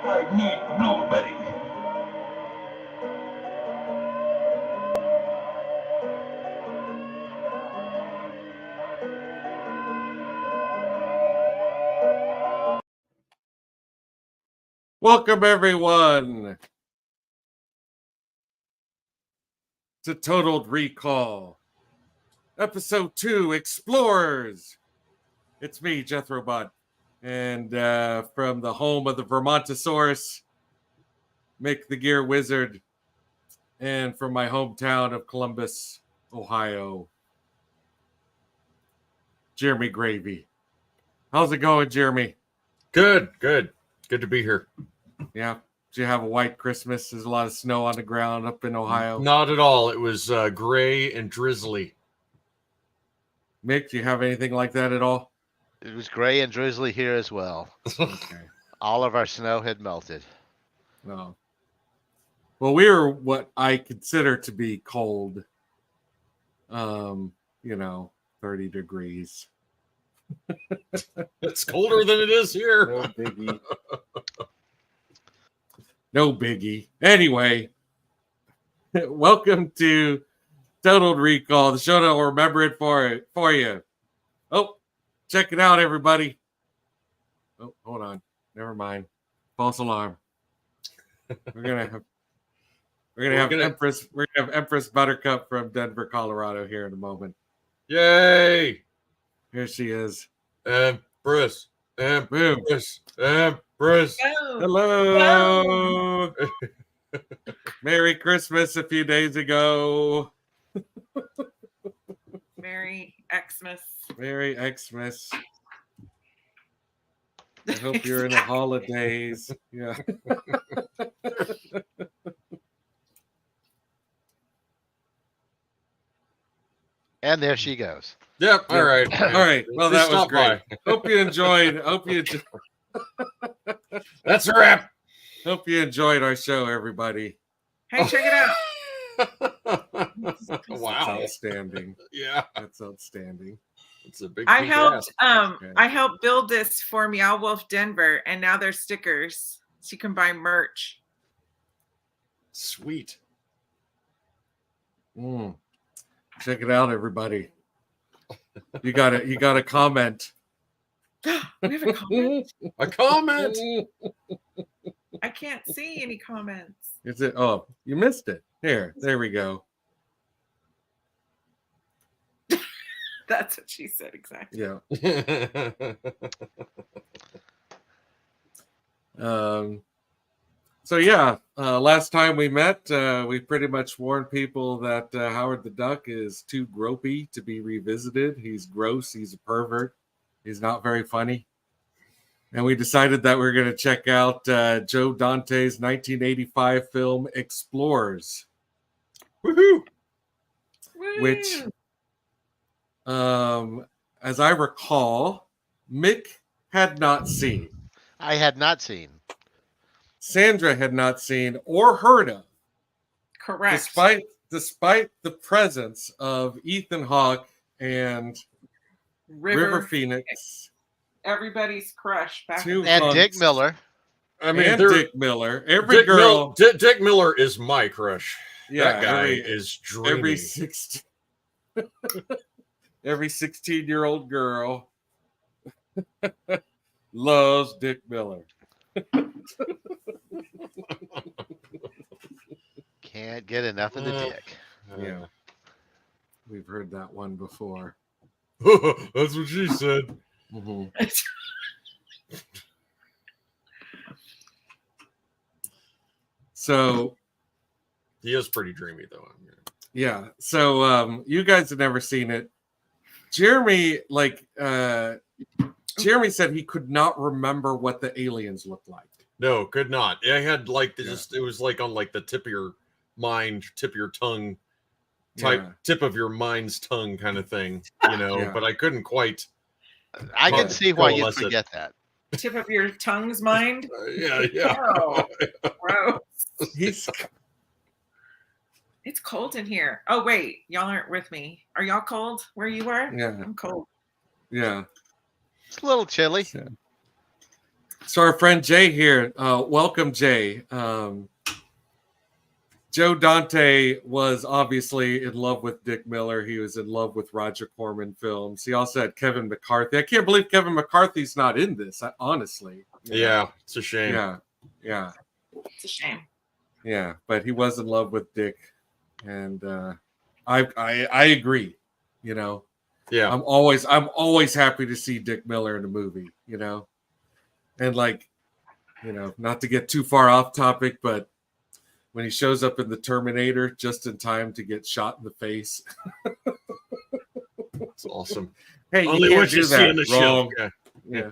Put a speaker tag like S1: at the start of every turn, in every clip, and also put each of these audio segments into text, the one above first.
S1: I need blueberry.
S2: Welcome, everyone, to Total Recall, Episode 2, Explorers. It's me, Jethrobot, and from the home of the Vermontosaurus, Mick the Gear Wizard, and from my hometown of Columbus, Ohio, Jeremy Gravy. How's it going, Jeremy?
S3: Good. Good to be here.
S2: Yeah. Did you have a white Christmas? There's a lot of snow on the ground up in Ohio.
S3: Not at all. It was gray and drizzly.
S2: Mick, do you have anything like that at all?
S4: It was gray and drizzly here as well.
S2: Okay.
S4: All of our snow had melted.
S2: No. Well, we were what I consider to be cold. 30 degrees.
S3: It's colder than it is here.
S2: No biggie. No biggie. Anyway, welcome to Total Recall, the show that will remember it for you. Oh, check it out, everybody. Oh, hold on. Never mind. False alarm. We're gonna have Empress Buttercup from Denver, Colorado here in a moment.
S3: Yay!
S2: Here she is.
S3: Empress.
S2: Hello. Merry Christmas a few days ago.
S5: Merry Xmas.
S2: Merry Xmas. I hope you're in the holidays. Yeah.
S4: And there she goes.
S3: Yep. All right.
S2: Well, that was great. Hope you enjoyed.
S3: That's a wrap.
S2: Hope you enjoyed our show, everybody.
S5: Hey, check it out.
S2: That's
S3: Wow.
S2: outstanding.
S3: Yeah.
S2: That's outstanding.
S3: It's a big.
S5: I helped.
S2: Okay.
S5: I helped build this for Meow Wolf Denver, and now there's stickers, so you can buy merch.
S3: Sweet.
S2: Check it out, everybody. You got a comment.
S5: We have a comment.
S3: A comment.
S5: I can't see any comments.
S2: Is it? Oh, you missed it. There we go.
S5: That's what she said exactly.
S2: Yeah. So yeah, last time we met, we pretty much warned people that Howard the Duck is too gropey to be revisited. He's gross. He's a pervert. He's not very funny. And we decided that we we're going to check out Joe Dante's 1985 film Explorers.
S3: Woohoo!
S2: Which, as I recall, Mick had not seen.
S4: I had not seen.
S2: Sandra had not seen or heard of.
S5: Correct.
S2: Despite the presence of Ethan Hawke and River Phoenix.
S5: Everybody's crush.
S4: And Dick Miller.
S3: I mean,
S2: Dick Miller. Every girl.
S3: Dick Miller is my crush.
S2: Yeah,
S3: that guy is dreamy.
S2: Every 16-year-old girl loves Dick Miller.
S4: Can't get enough of the dick.
S2: Yeah. We've heard that one before.
S3: That's what she said.
S2: Mm-hmm. So
S3: he is pretty dreamy, though.
S2: Yeah. So you guys have never seen it. Jeremy said he could not remember what the aliens looked like.
S3: No, could not. I had it was like on like the tip of your mind, tip of your tongue type, tip of your mind's tongue kind of thing, but I couldn't quite.
S4: I can see why you'd forget that.
S5: Tip of your tongue's mind?
S3: Yeah.
S5: Oh, gross. It's cold in here. Oh, wait. Y'all aren't with me. Are y'all cold where you are?
S2: Yeah.
S5: I'm cold.
S2: Yeah.
S4: It's a little chilly.
S2: So our friend Jay here, welcome Jay. Joe Dante was obviously in love with Dick Miller. He was in love with Roger Corman films. He also had Kevin McCarthy. I can't believe Kevin McCarthy's not in this, honestly.
S3: Yeah, it's a shame.
S2: Yeah.
S5: It's a shame.
S2: Yeah, but he was in love with Dick. And I agree, you know.
S3: Yeah.
S2: I'm always happy to see Dick Miller in a movie, you know. And like, you know, not to get too far off topic, but when he shows up in the Terminator just in time to get shot in the face.
S3: That's awesome.
S2: Hey,
S3: only what you see in the show.
S2: Yeah.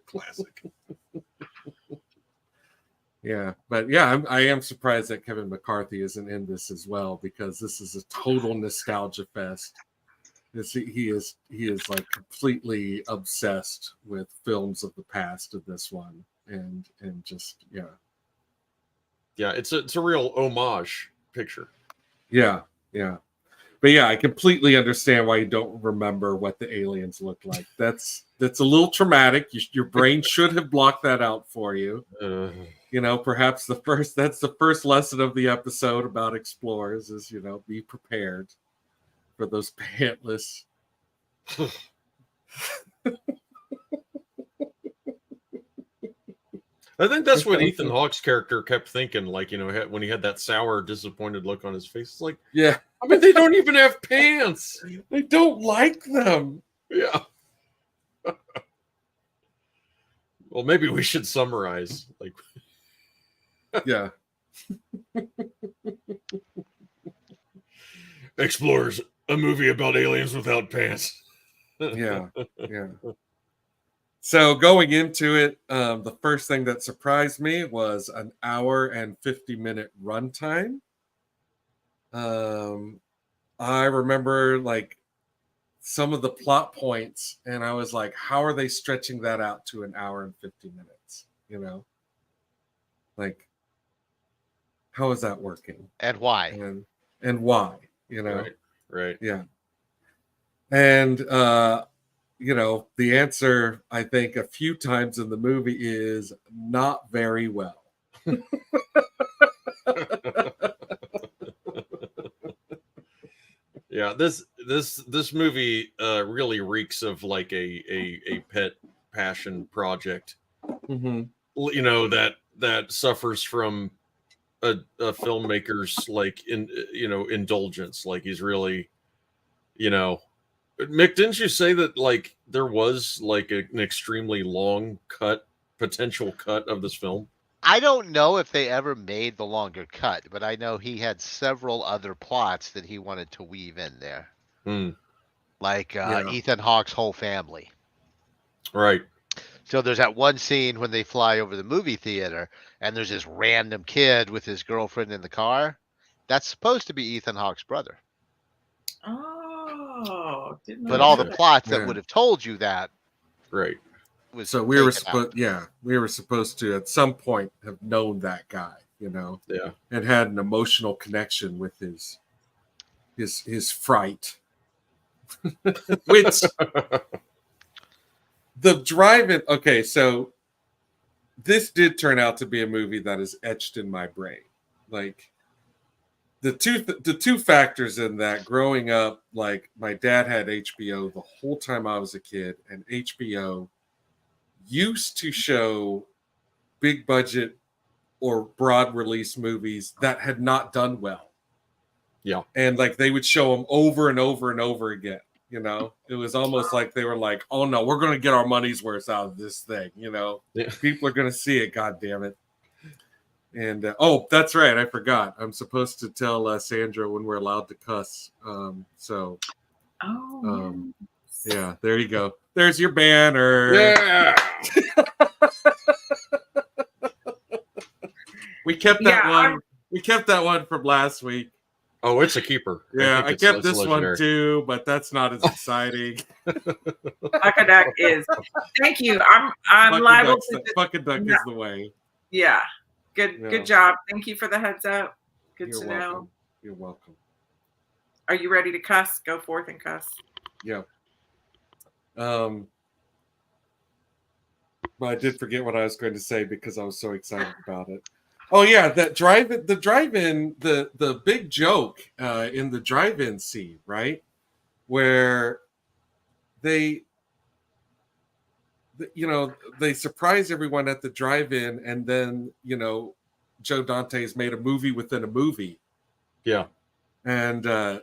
S3: Classic.
S2: Yeah, but yeah, I am surprised that Kevin McCarthy isn't in this as well, because this is a total nostalgia fest. He is like completely obsessed with films of the past of this one, and just
S3: Yeah, it's a real homage picture.
S2: Yeah. But yeah, I completely understand why you don't remember what the aliens look like. That's a little traumatic. Your brain should have blocked that out for you. You know, perhaps that's the first lesson of the episode about explorers is, you know, be prepared for those pantless.
S3: I think that's what Ethan Hawke's character kept thinking, like, you know, when he had that sour, disappointed look on his face. It's like,
S2: yeah,
S3: I mean, they don't even have pants.
S2: They don't like them.
S3: Yeah. Well, maybe we should summarize. Like,
S2: yeah.
S3: Explorers, a movie about aliens without pants.
S2: Yeah. So going into it, the first thing that surprised me was an hour and 50-minute runtime. I remember like some of the plot points, and I was like, how are they stretching that out to an hour and 50 minutes? You know, like, how is that working?
S4: And why?
S2: And why? You know,
S3: right.
S2: Yeah. And you know, the answer, I think, a few times in the movie is not very well.
S3: Yeah, this movie really reeks of like a pet passion project.
S2: Mm-hmm.
S3: You know, that suffers from a filmmaker's like indulgence. Like he's really, you know. Mick, didn't you say that like there was like an extremely long potential cut of this film?
S4: I don't know if they ever made the longer cut, but I know he had several other plots that he wanted to weave in there. Like Ethan Hawke's whole family.
S3: Right.
S4: So there's that one scene when they fly over the movie theater and there's this random kid with his girlfriend in the car. That's supposed to be Ethan Hawke's brother.
S5: Oh, didn't
S4: but all the plots that would have told you that.
S3: Right.
S2: So we were supposed to at some point have known that guy, you know.
S3: Yeah.
S2: And had an emotional connection with his fright. Which the drive-in, okay, so this did turn out to be a movie that is etched in my brain. Like the two factors in that, growing up, like my dad had HBO the whole time I was a kid, and HBO used to show big budget or broad release movies that had not done well.
S3: Yeah.
S2: And like they would show them over and over and over again. You know, it was almost like they were like, oh no, we're going to get our money's worth out of this thing. You know, people are going to see it. God damn it. And oh, that's right. I forgot. I'm supposed to tell Sandra when we're allowed to cuss. Yeah, there you go. There's your banner.
S3: Yeah.
S2: We kept that one. We kept that one from last week.
S3: Oh, it's a keeper.
S2: Yeah, I kept this legendary one too, but that's not as exciting.
S5: Fucking duck is. Thank you. I'm liable to.
S2: Fucking duck is the way.
S5: Yeah. Good job. Thank you for the heads up. Good to know.
S2: You're welcome.
S5: Are you ready to cuss? Go forth and cuss.
S2: Yeah. But But I did forget what I was going to say because I was so excited about it. Oh yeah, the drive-in, the big joke in the drive-in scene, right? Where they surprise everyone at the drive-in, and then Joe Dante has made a movie within a movie.
S3: Yeah.
S2: And the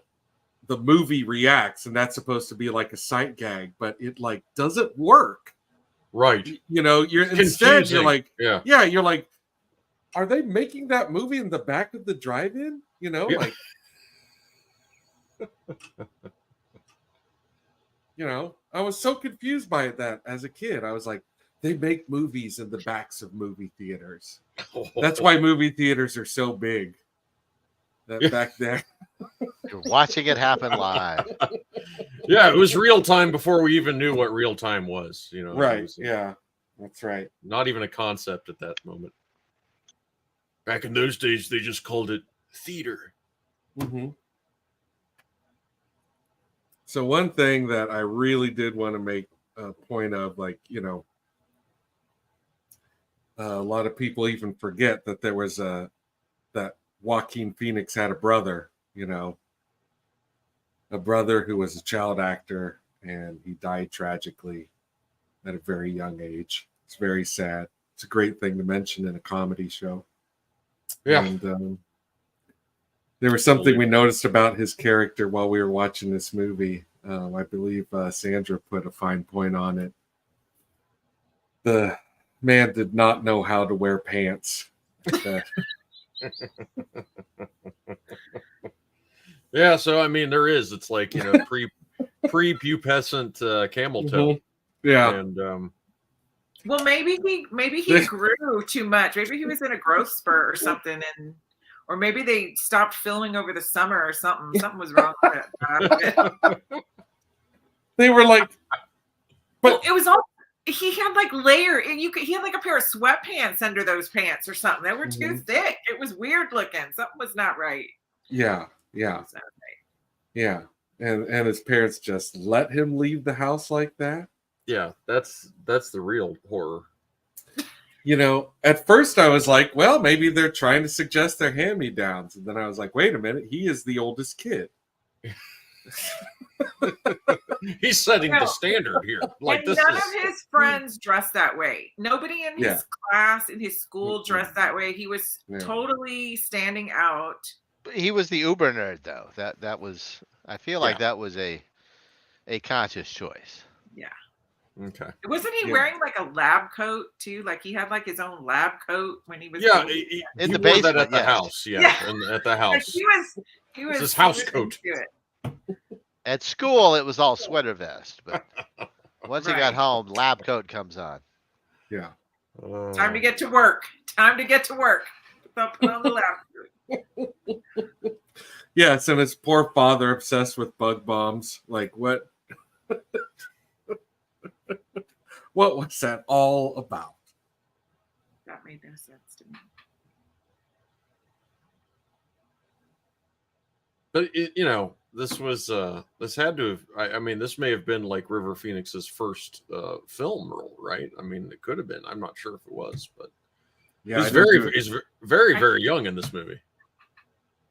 S2: movie reacts, and that's supposed to be like a sight gag, but it like doesn't work.
S3: Right.
S2: You're
S3: It's
S2: instead
S3: confusing.
S2: you're like,
S3: yeah,
S2: you're like, are they making that movie in the back of the drive-in? Like, I was so confused by that as a kid. I was like, they make movies in the backs of movie theaters. That's why movie theaters are so big. Back there.
S4: You're watching it happen live.
S3: Yeah, it was real time before we even knew what real time was.
S2: Right.
S3: Was,
S2: yeah, that's right.
S3: Not even a concept at that moment. Back in those days, they just called it theater.
S2: Mm-hmm. So one thing that I really did want to make a point of, like, a lot of people even forget that there was that Joaquin Phoenix had a brother, a brother who was a child actor, and he died tragically at a very young age. It's very sad. It's a great thing to mention in a comedy show.
S3: Yeah.
S2: And there was something we noticed about his character while we were watching this movie. I believe Sandra put a fine point on it. The man did not know how to wear pants.
S3: Yeah, so I mean, there is. It's like pre-pubescent camel toe.
S2: Mm-hmm. Yeah,
S3: and
S5: well, maybe he grew too much. Maybe he was in a growth spurt or something, or maybe they stopped filming over the summer or something. Something was wrong with it.
S2: They were like,
S5: but it was all. He had like layer. He had like a pair of sweatpants under those pants or something. They were too thick. It was weird looking. Something was not right.
S2: Yeah. And his parents just let him leave the house like that.
S3: Yeah, that's the real horror.
S2: At first I was like, well, maybe they're trying to suggest their hand-me-downs, and then I was like, wait a minute, he is the oldest kid.
S3: He's setting the standard here. Like,
S5: and none of his friends dressed that way. Nobody in his class, in his school, dressed that way. He was totally standing out.
S4: He was the uber nerd, though. That was. I feel like that was a conscious choice.
S5: Yeah.
S3: Okay.
S5: Wasn't he wearing like a lab coat too? Like he had like his own lab coat when he was.
S3: Yeah,
S4: in the basement
S3: at the house. Yeah, and at the house.
S5: Like he was
S3: his house coat.
S4: At school, it was all sweater vest, but once he got home, lab coat comes on.
S2: Yeah.
S5: Time to get to work. Put on the lab coat.
S2: Yes, and his poor father obsessed with bug bombs. Like, what? What was that all about?
S5: That made no sense to me.
S3: But this was this had to have. I mean, this may have been like River Phoenix's first film role, right? I mean, it could have been. I'm not sure if it was, but he's very young in this movie.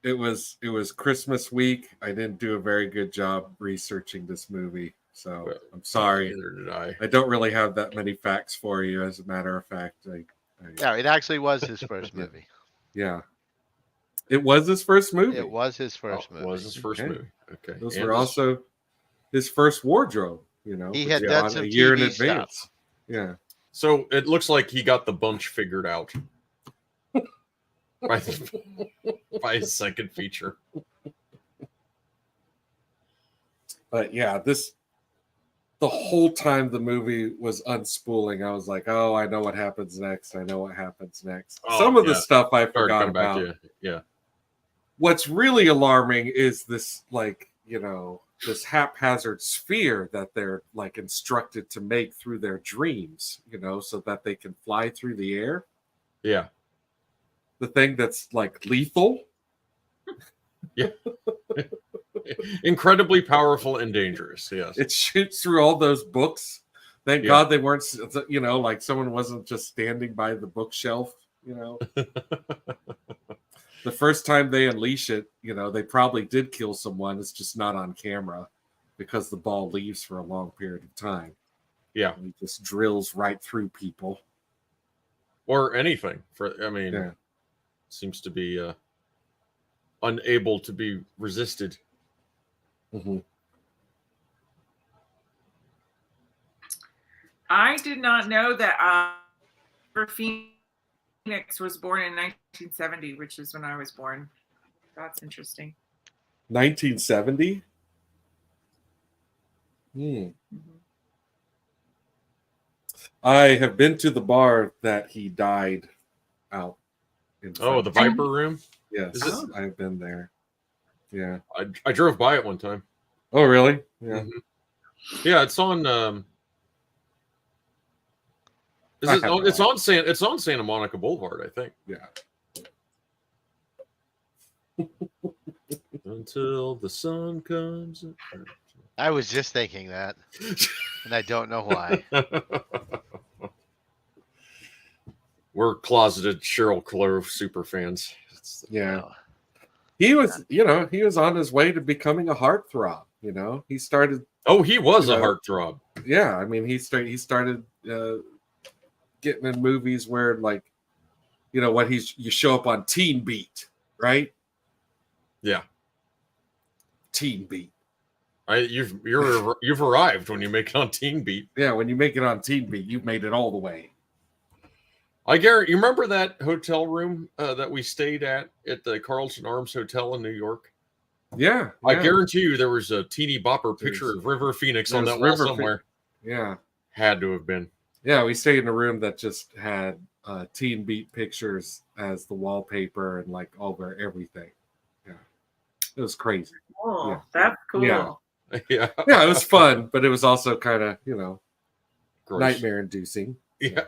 S2: It was Christmas week. I didn't do a very good job researching this movie, so I'm sorry.
S3: Neither did I.
S2: I don't really have that many facts for you. As a matter of fact,
S4: yeah, it actually was his first movie.
S2: Yeah, it was his first movie.
S4: It was his first movie.
S3: It was his first movie. Okay,
S2: those were also his first wardrobe.
S4: He had done some
S2: a year
S4: TV
S2: in advance.
S4: Stuff.
S2: Yeah.
S3: So it looks like he got the bunch figured out by his second feature.
S2: But yeah, the whole time the movie was unspooling, I was like, oh, I know what happens next. Some of the stuff I forgot about.
S3: Yeah.
S2: What's really alarming is this, like, this haphazard sphere that they're like instructed to make through their dreams, so that they can fly through the air.
S3: Yeah.
S2: The thing that's like lethal.
S3: Yeah. Incredibly powerful and dangerous. Yes.
S2: It shoots through all those books Thank God they weren't, like someone wasn't just standing by the bookshelf, The first time they unleash it, they probably did kill someone. It's just not on camera because the ball leaves for a long period of time.
S3: Yeah.
S2: And it just drills right through people.
S3: Or anything. Seems to be unable to be resisted.
S2: Mm-hmm.
S5: I did not know that Phoenix was born in 1970, which is when I was born. That's interesting.
S2: 1970?
S5: Mm-hmm.
S2: I have been to the bar that he died out in.
S3: Oh, the Viper Room?
S2: Yes, I've been there. Yeah.
S3: I drove by it one time.
S2: Oh, really? Yeah.
S3: Mm-hmm. Yeah, it's on it's on Santa Monica Boulevard, I think.
S2: Yeah.
S3: Until the sun comes.
S4: I was just thinking that, and I don't know why.
S3: We're closeted Cheryl Crow super fans.
S2: Yeah. He was, he was on his way to becoming a heartthrob. He started.
S3: Oh, he was a heartthrob.
S2: Yeah, I mean, he started getting in movies where, like, you show up on Teen Beat, right?
S3: Yeah,
S2: Teen Beat.
S3: You've arrived when you make it on Teen Beat.
S2: Yeah, when you make it on Teen Beat, you've made it all the way.
S3: I guarantee. You remember that hotel room that we stayed at the Carlton Arms Hotel in New York?
S2: Yeah,
S3: I guarantee you there was a teeny bopper picture of River Phoenix on that wall somewhere.
S2: Yeah,
S3: had to have been.
S2: Yeah, we stayed in a room that just had Teen Beat pictures as the wallpaper and like over everything. Yeah, it was crazy.
S5: Oh, yeah. That's cool.
S2: Yeah.
S3: Yeah,
S2: it was fun, but it was also kind of nightmare inducing.
S3: Yeah.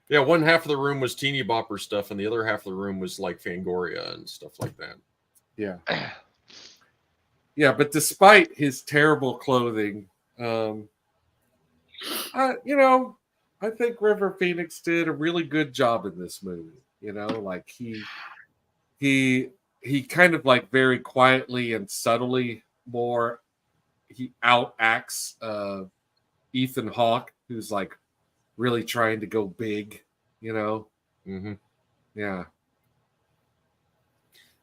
S3: Yeah, one half of the room was teeny bopper stuff, and the other half of the room was like Fangoria and stuff like that.
S2: Yeah. Yeah, but despite his terrible clothing, I think River Phoenix did a really good job in this movie. Like he kind of like very quietly and subtly he outacts Ethan Hawke, who's like really trying to go big,
S3: Mm-hmm.
S2: Yeah.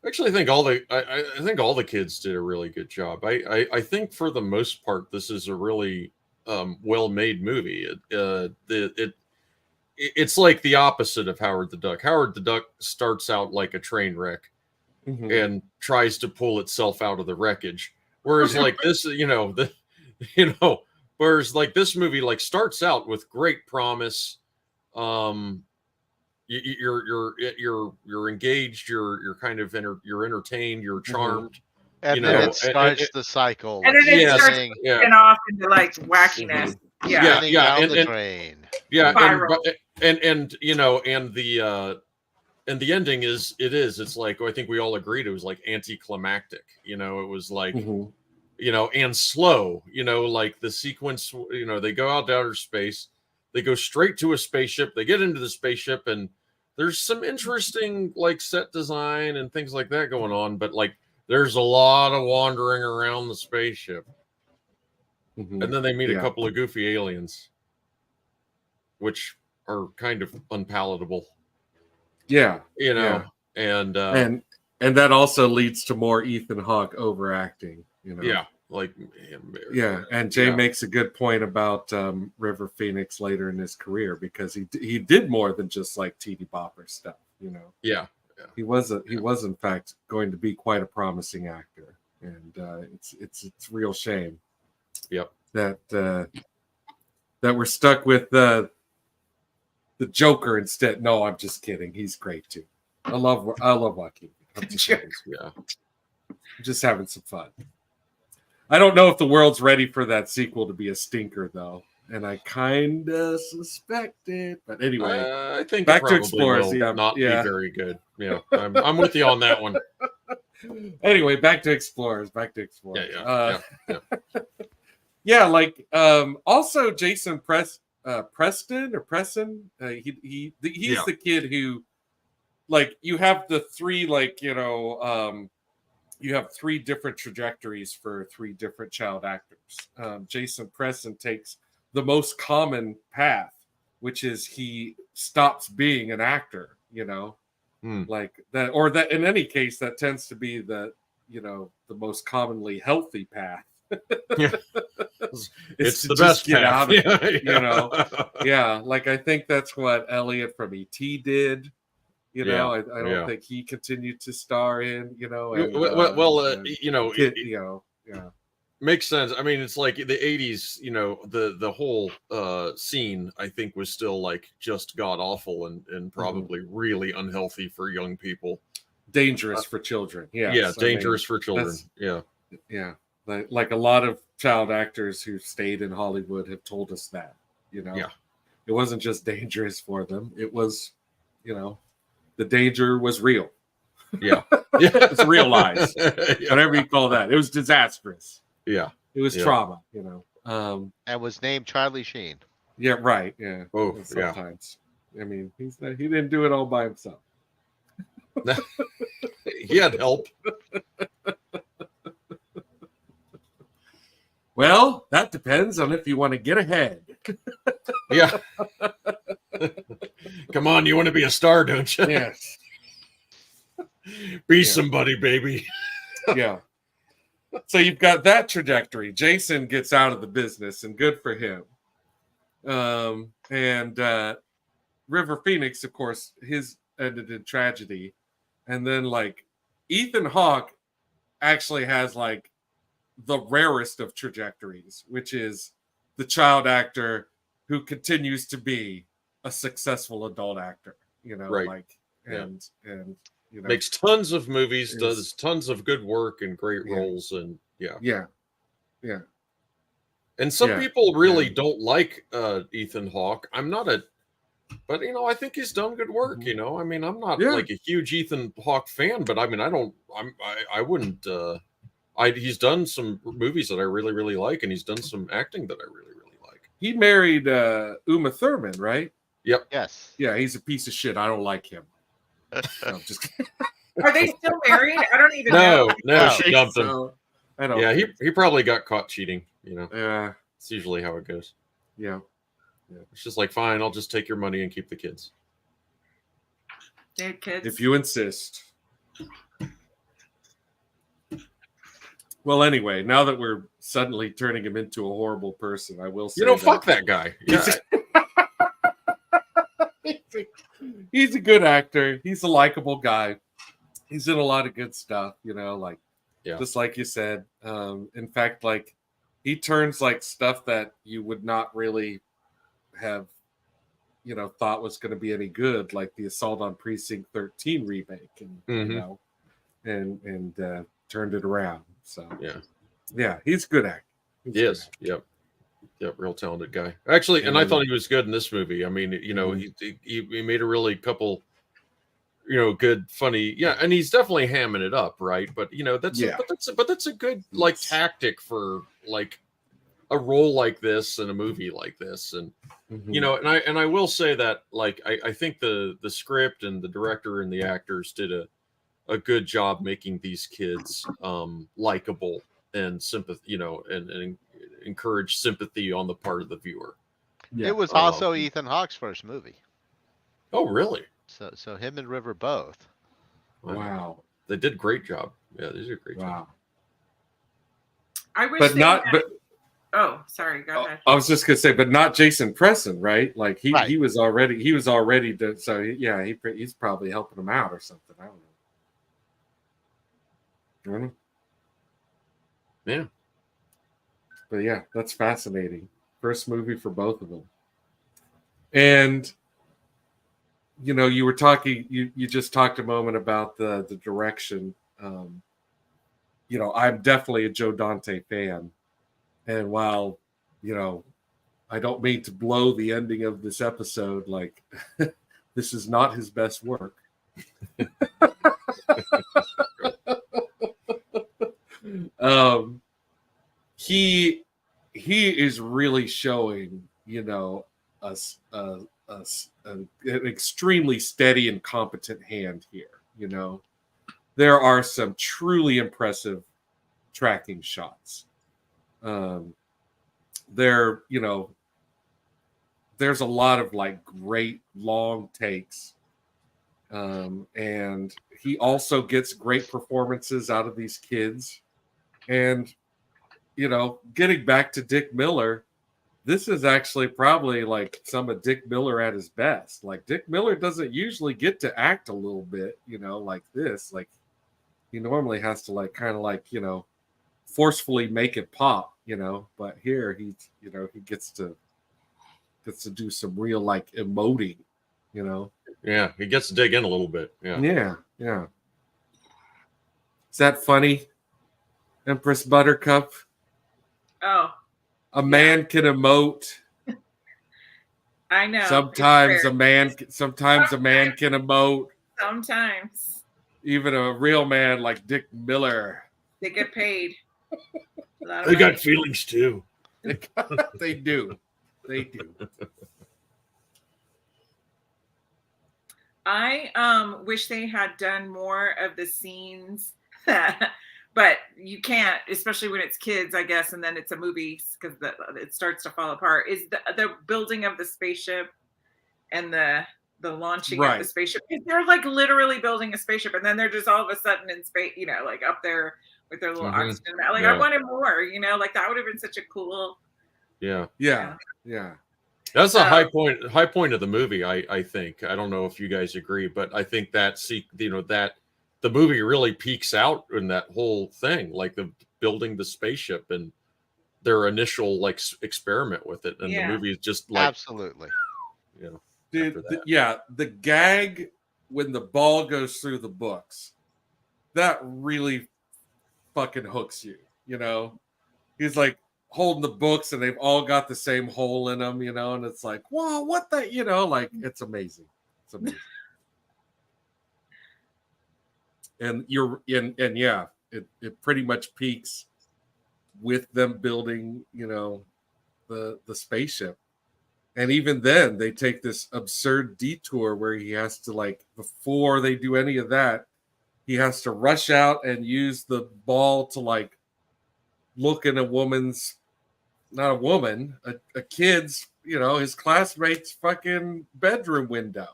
S3: Actually, I think all the kids did a really good job. I think for the most part, this is a really well-made movie. It's like the opposite of Howard the Duck. Howard the Duck starts out like a train wreck and tries to pull itself out of the wreckage, whereas like this, whereas like this movie like starts out with great promise. You're engaged. You're kind of you're entertained. You're charmed.
S4: And then it starts the cycle.
S5: And then it starts getting off into like wackiness.
S3: Yeah.
S4: Down the drain.
S3: Yeah, and the ending is it's like I think we all agreed it was like anticlimactic. It was like and slow. Like the sequence. They go out to outer space. They go straight to a spaceship. They get into the spaceship, and there's some interesting like set design and things like that going on. But like, there's a lot of wandering around the spaceship, and then they meet a couple of goofy aliens, which are kind of unpalatable.
S2: Yeah,
S3: and
S2: that also leads to more Ethan Hawke overacting.
S3: Yeah.
S2: And Jay makes a good point about River Phoenix later in his career, because he did more than just like teeny bopper stuff. He was in fact going to be quite a promising actor, and it's a real shame.
S3: Yep.
S2: That we're stuck with the Joker instead. No, I'm just kidding. He's great too. I love Joaquin. I'm just having some fun. I don't know if the world's ready for that sequel to be a stinker, though, and I kind of suspect it. But anyway,
S3: I think
S2: Back to Explorers will
S3: not be very good. Yeah, I'm with you on that one.
S2: Anyway, Back to Explorers.
S3: Yeah.
S2: Yeah, like also Jason Preston or Preston. He's the kid who, like, you have the three, like, you have three different trajectories for three different child actors. Jason Preston takes the most common path, which is he stops being an actor, like that, or that in any case, that tends to be the most commonly healthy path.
S3: Yeah.
S2: It's
S3: the
S2: to
S3: best
S2: just get
S3: path.
S2: out of yeah, like I think that's what Elliot from E.T. did. I don't think he continued to star in, yeah.
S3: Makes sense. I mean, it's like the 80s, the whole scene, I think, was still like just god awful and probably really unhealthy for young people.
S2: Dangerous for children. Yes.
S3: Yeah, dangerous for children. Yeah.
S2: Yeah. Like a lot of child actors who stayed in Hollywood have told us that,
S3: Yeah.
S2: It wasn't just dangerous for them. It was, the danger was real.
S3: Yeah.
S2: It's realized. Whatever you call that. It was disastrous.
S3: Yeah.
S2: It was trauma,
S4: And was named Charlie Sheen.
S2: Yeah, right. Yeah.
S3: Oh,
S2: sometimes. I mean, he didn't do it all by himself.
S3: He had help.
S2: Well, that depends on if you want to get ahead.
S3: Yeah. Come on, you want to be a star, don't you?
S2: Yes.
S3: Be somebody, baby.
S2: Yeah. So you've got that trajectory. Jason gets out of the business, and good for him. And River Phoenix, of course, his ended in tragedy. And then, like, Ethan Hawke actually has, like, the rarest of trajectories, which is the child actor who continues to be a successful adult actor,
S3: right.
S2: like, and
S3: makes tons of movies, does tons of good work and great roles, and yeah. And some people really don't like Ethan Hawke. I'm not but I think he's done good work. I mean, I'm not like a huge Ethan Hawke fan, but I mean, I wouldn't. He's done some movies that I really, really like, and he's done some acting that I really, really like.
S2: He married Uma Thurman, right?
S3: Yep.
S4: Yes.
S2: Yeah, he's a piece of shit. I don't like him. No, just kidding.
S5: Are they still married? I don't even know.
S3: No, she dumped him.
S2: So, I don't.
S3: Yeah, he probably got caught cheating.
S2: Yeah,
S3: it's usually how it goes.
S2: Yeah.
S3: It's just like, fine, I'll just take your money and keep the kids.
S5: They had kids.
S2: If you insist. Well, anyway, now that we're suddenly turning him into a horrible person, I will say,
S3: fuck that guy. Yeah.
S2: He's a good actor. He's a likable guy. He's in a lot of good stuff, just like you said. In fact, like, he turns like stuff that you would not really have, thought was going to be any good, like the Assault on Precinct 13 remake, and and turned it around. So yeah, he's a good actor.
S3: Yes, yep, real talented guy. Actually, and I thought he was good in this movie. I mean, he made a really couple, good, funny, and he's definitely hamming it up, right? But that's a good like tactic for like a role like this and a movie like this, and and I will say that, like, I think the script and the director and the actors did a good job making these kids likable and sympathy, and encourage sympathy on the part of the viewer.
S4: Yeah. It was also Ethan Hawke's first movie.
S3: Oh, really?
S4: So him and River both.
S2: Wow.
S3: They did a great job. Yeah, they did a great job.
S5: I wish oh, sorry, go ahead.
S2: I was just gonna say, but not Jason Preston, right? Like he was already so yeah, he's probably helping him out or something. I don't know.
S3: Yeah.
S2: But yeah, that's fascinating. First movie for both of them. And you were talking, you just talked a moment about the direction. I'm definitely a Joe Dante fan. And while, I don't mean to blow the ending of this episode, like, this is not his best work. He he is really showing, an extremely steady and competent hand here. There are some truly impressive tracking shots. There's a lot of like great long takes. And he also gets great performances out of these kids. And, getting back to Dick Miller, this is actually probably like some of Dick Miller at his best. Like Dick Miller doesn't usually get to act a little bit, like this. Like he normally has to like kind of like, forcefully make it pop, but here he gets to do some real like emoting,
S3: Yeah, he gets to dig in a little bit.
S2: Yeah. Is that funny, Empress Buttercup?
S5: Oh,
S2: a man can emote.
S5: I know.
S2: Sometimes a man can emote.
S5: Sometimes.
S2: Even a real man like Dick Miller.
S5: They get paid.
S3: They got feelings too.
S2: They do.
S5: I wish they had done more of the scenes, but you can't, especially when it's kids, I guess, and then it's a movie because it starts to fall apart. Is the building of the spaceship and the launching of the spaceship? They're like literally building a spaceship, and then they're just all of a sudden in space, like up there with their little oxygen. Like I wanted more, like that would have been such a cool.
S2: Yeah.
S3: That's a high point of the movie, I think. I don't know if you guys agree, but I think that that the movie really peaks out in that whole thing, like the building the spaceship and their initial like experiment with it, and the movie is just like
S4: absolutely,
S2: dude. The gag when the ball goes through the books, that really fucking hooks you. He's like holding the books and they've all got the same hole in them, and it's like, whoa, what the, like it's amazing. It's amazing. And it pretty much peaks with them building, the spaceship. And even then they take this absurd detour where he has to, like, before they do any of that, he has to rush out and use the ball to like look in a kid's, his classmate's fucking bedroom window.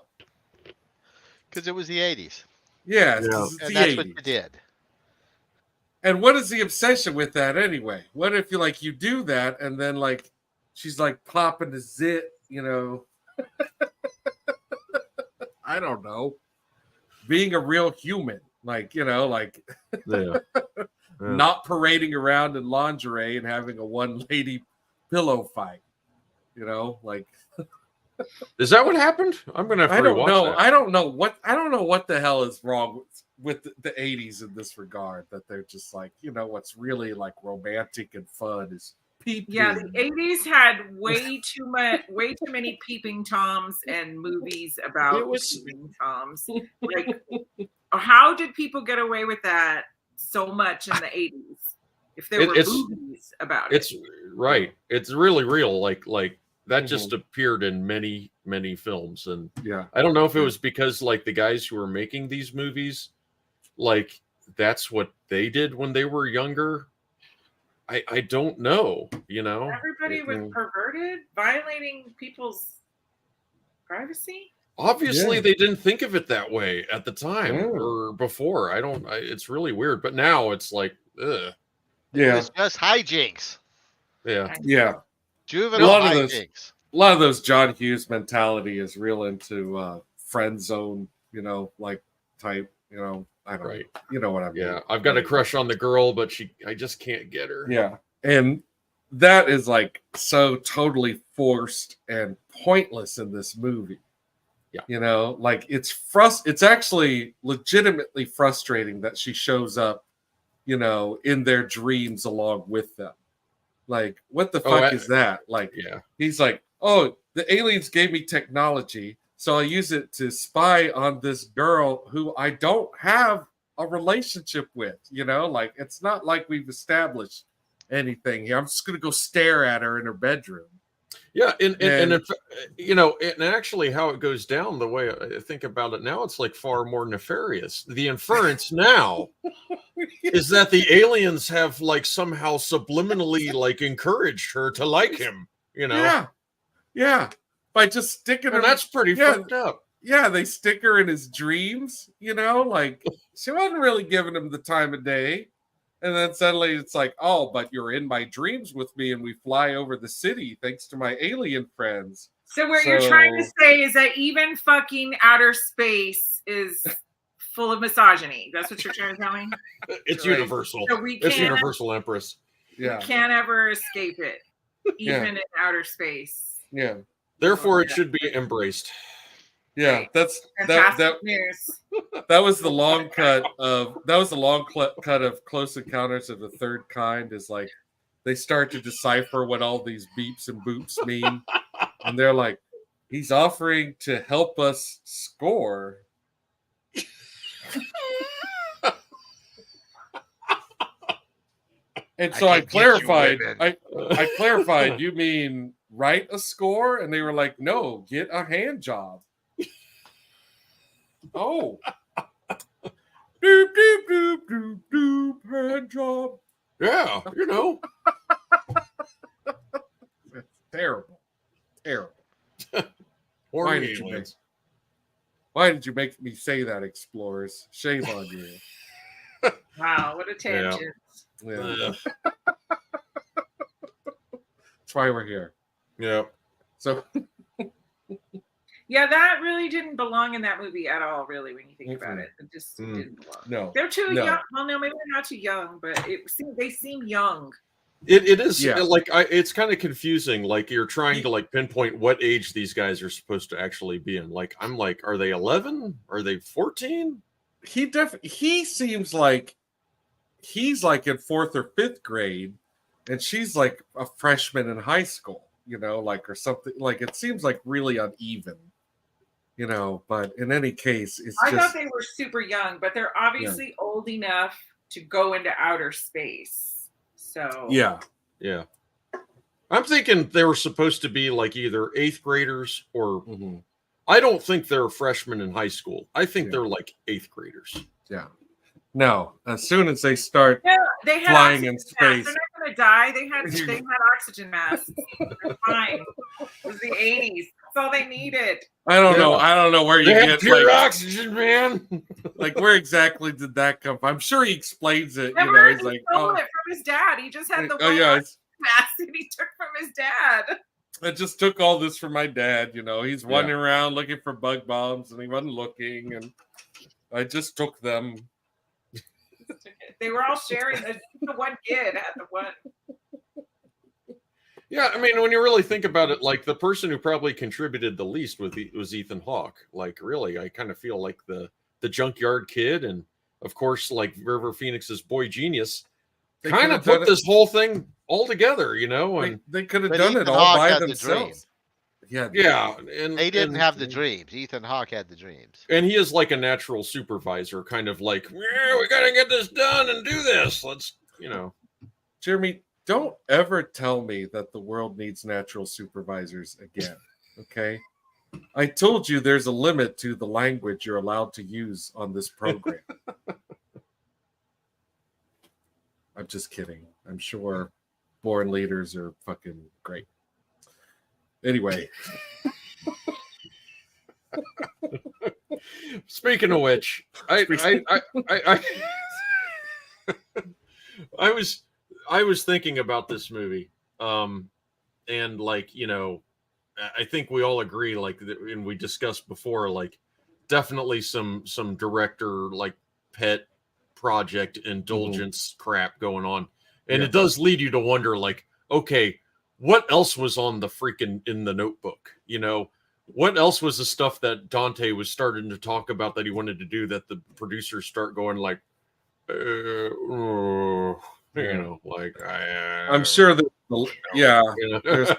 S4: Because it was the 80s.
S2: Yeah.
S4: And that's 80s. What you did.
S2: And what is the obsession with that anyway? What if you do that and then like she's like popping the zit, I don't know. Being a real human, not parading around in lingerie and having a one lady pillow fight,
S3: Is that what happened? I'm gonna have to rewatch that.
S2: I don't know what the hell is wrong with the 80s in this regard, that they're just like, what's really like romantic and fun is peeping.
S5: Yeah, the 80s had way too many peeping toms and movies about peeping toms. Like, how did people get away with that so much in the 80s? If there were movies about it.
S3: It's right. It's really real. Like that just appeared in many, many films. And I don't know if it was because like the guys who were making these movies, like that's what they did when they were younger. I don't know,
S5: Everybody was perverted, violating people's privacy.
S3: Obviously, they didn't think of it that way at the time or before. It's really weird. But now it's like, ugh.
S2: Yeah.
S4: It's just hijinks.
S2: Yeah.
S4: Juvenile hijinks.
S2: A lot of those John Hughes mentality is real into friend zone, like type, I don't know. You know what I mean?
S3: Yeah. I've got a crush on the girl, but I just can't get her.
S2: Yeah. And that is like so totally forced and pointless in this movie.
S3: Yeah.
S2: Like it's actually legitimately frustrating that she shows up, in their dreams along with them. Like, what the fuck is that? Like, he's like, oh, the aliens gave me technology, so I use it to spy on this girl who I don't have a relationship with, like, it's not like we've established anything here. I'm just gonna go stare at her in her bedroom.
S3: Yeah, and you know, and actually, how it goes down, the way I think about it now, it's like far more nefarious. The inference now is that the aliens have like somehow subliminally like encouraged her to like him. You know,
S2: yeah, by just sticking her.
S3: And that's pretty fucked up.
S2: Yeah, they stick her in his dreams. You know, like she wasn't really giving him the time of day. And then suddenly it's like, oh, but you're in my dreams with me and we fly over the city thanks to my alien friends.
S5: So what you're trying to say is that even fucking outer space is full of misogyny. That's what you're trying to tell me?
S3: It's universal. So it's universal, Empress.
S5: Yeah. You can't ever escape it, even in outer space.
S2: Yeah.
S3: Therefore, it should be embraced.
S2: Yeah, that's that was the long cut of Close Encounters of the Third Kind. Is like they start to decipher what all these beeps and boops mean, and they're like, he's offering to help us score. And so I clarified. I clarified. You mean write a score? And they were like, no, get a hand job. Oh, doop doop doop doop doop, hand job.
S3: Yeah, you know,
S2: that's terrible. Why did you make me say that, explorers? Shame on you.
S5: Wow, what a tangent.
S2: Yeah. That's why we're here.
S3: Yeah.
S2: So.
S5: Yeah, that really didn't belong in that movie at all, really, when you think about it. It just didn't belong.
S2: No.
S5: They're too young. Well, no, maybe they're not too young, but they seem young.
S3: It is like it's kind of confusing. Like you're trying to like pinpoint what age these guys are supposed to actually be in. Like I'm like, are they 11? Are they 14?
S2: He seems like he's like in 4th or 5th grade, and she's like a freshman in high school, you know, like or something. Like it seems like really uneven. You know, but in any case,
S5: I thought they were super young, but they're obviously old enough to go into outer space. So
S3: yeah. I'm thinking they were supposed to be like either 8th graders or I don't think they're freshmen in high school. I think they're like 8th graders.
S2: Yeah. No, as soon as they start
S5: they had
S2: flying in space,
S5: they're not going to die. They had oxygen masks. They're fine. It was the 80s. That's all they needed.
S2: I don't know where you get
S3: pure oxygen, man.
S2: Like where exactly did that come from? I'm sure he explains it.
S5: Never,
S2: you know, he's
S5: like, stole it from his dad. He just had the mask that he took from his dad.
S2: I just took all this from my dad. You know, he's wandering around looking for bug bombs, and he wasn't looking, and I just took them.
S5: They were all sharing. The one kid had the one.
S3: Yeah, I mean, when you really think about it, like the person who probably contributed the least was Ethan Hawke. Like, really, I kind of feel like the junkyard kid, and of course, like River Phoenix's boy genius, kind of put this whole thing all together, you know. And
S2: they could have done it all by themselves.
S3: Yeah, and
S4: they didn't have the dreams. Ethan Hawke had the dreams,
S3: and he is like a natural supervisor, kind of like, we gotta get this done and do this. Let's, you know,
S2: Jeremy. Don't ever tell me that the world needs natural supervisors again, okay? I told you there's a limit to the language you're allowed to use on this program. I'm just kidding. I'm sure born leaders are fucking great. Anyway.
S3: Speaking of which, I was thinking about this movie, and like, you know, I think we all agree, like, and we discussed before, like, definitely some director like pet project indulgence crap going on, and it does lead you to wonder, like, okay, what else was on the freaking in the Notebook? You know, what else was the stuff that Dante was starting to talk about that he wanted to do that the producers start going like, you know, like
S2: I'm sure that there's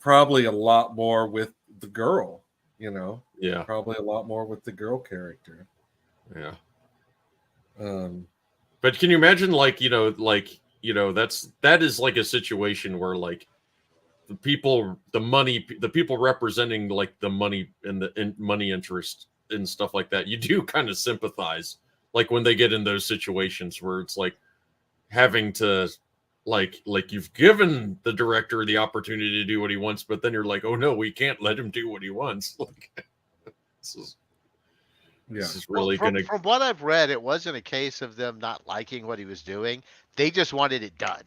S2: probably a lot more with the girl, you know. Probably a lot more with the girl character.
S3: Yeah. But can you imagine, that is like a situation where like the people representing like the money and the money interest and stuff like that, you do kind of sympathize, like when they get in those situations where it's like having to like you've given the director the opportunity to do what he wants, but then you're like, oh no, we can't let him do what he wants. Like this is really
S4: from what I've read, it wasn't a case of them not liking what he was doing. They just wanted it done.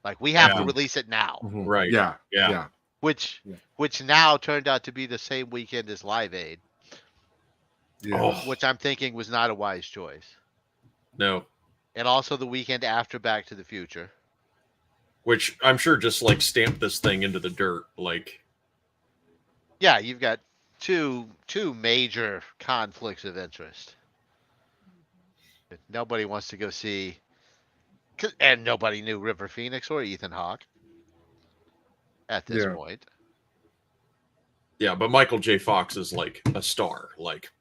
S4: Like, we have to release it now.
S2: Mm-hmm.
S3: Right. Yeah.
S4: Which now turned out to be the same weekend as Live Aid.
S2: Yeah.
S4: Which I'm thinking was not a wise choice.
S3: No.
S4: And also the weekend after Back to the Future.
S3: Which I'm sure just like stamped this thing into the dirt. Like,
S4: yeah, you've got two major conflicts of interest. Nobody wants to go see, and nobody knew River Phoenix or Ethan Hawke at this point.
S3: Yeah, but Michael J. Fox is like a star. Like,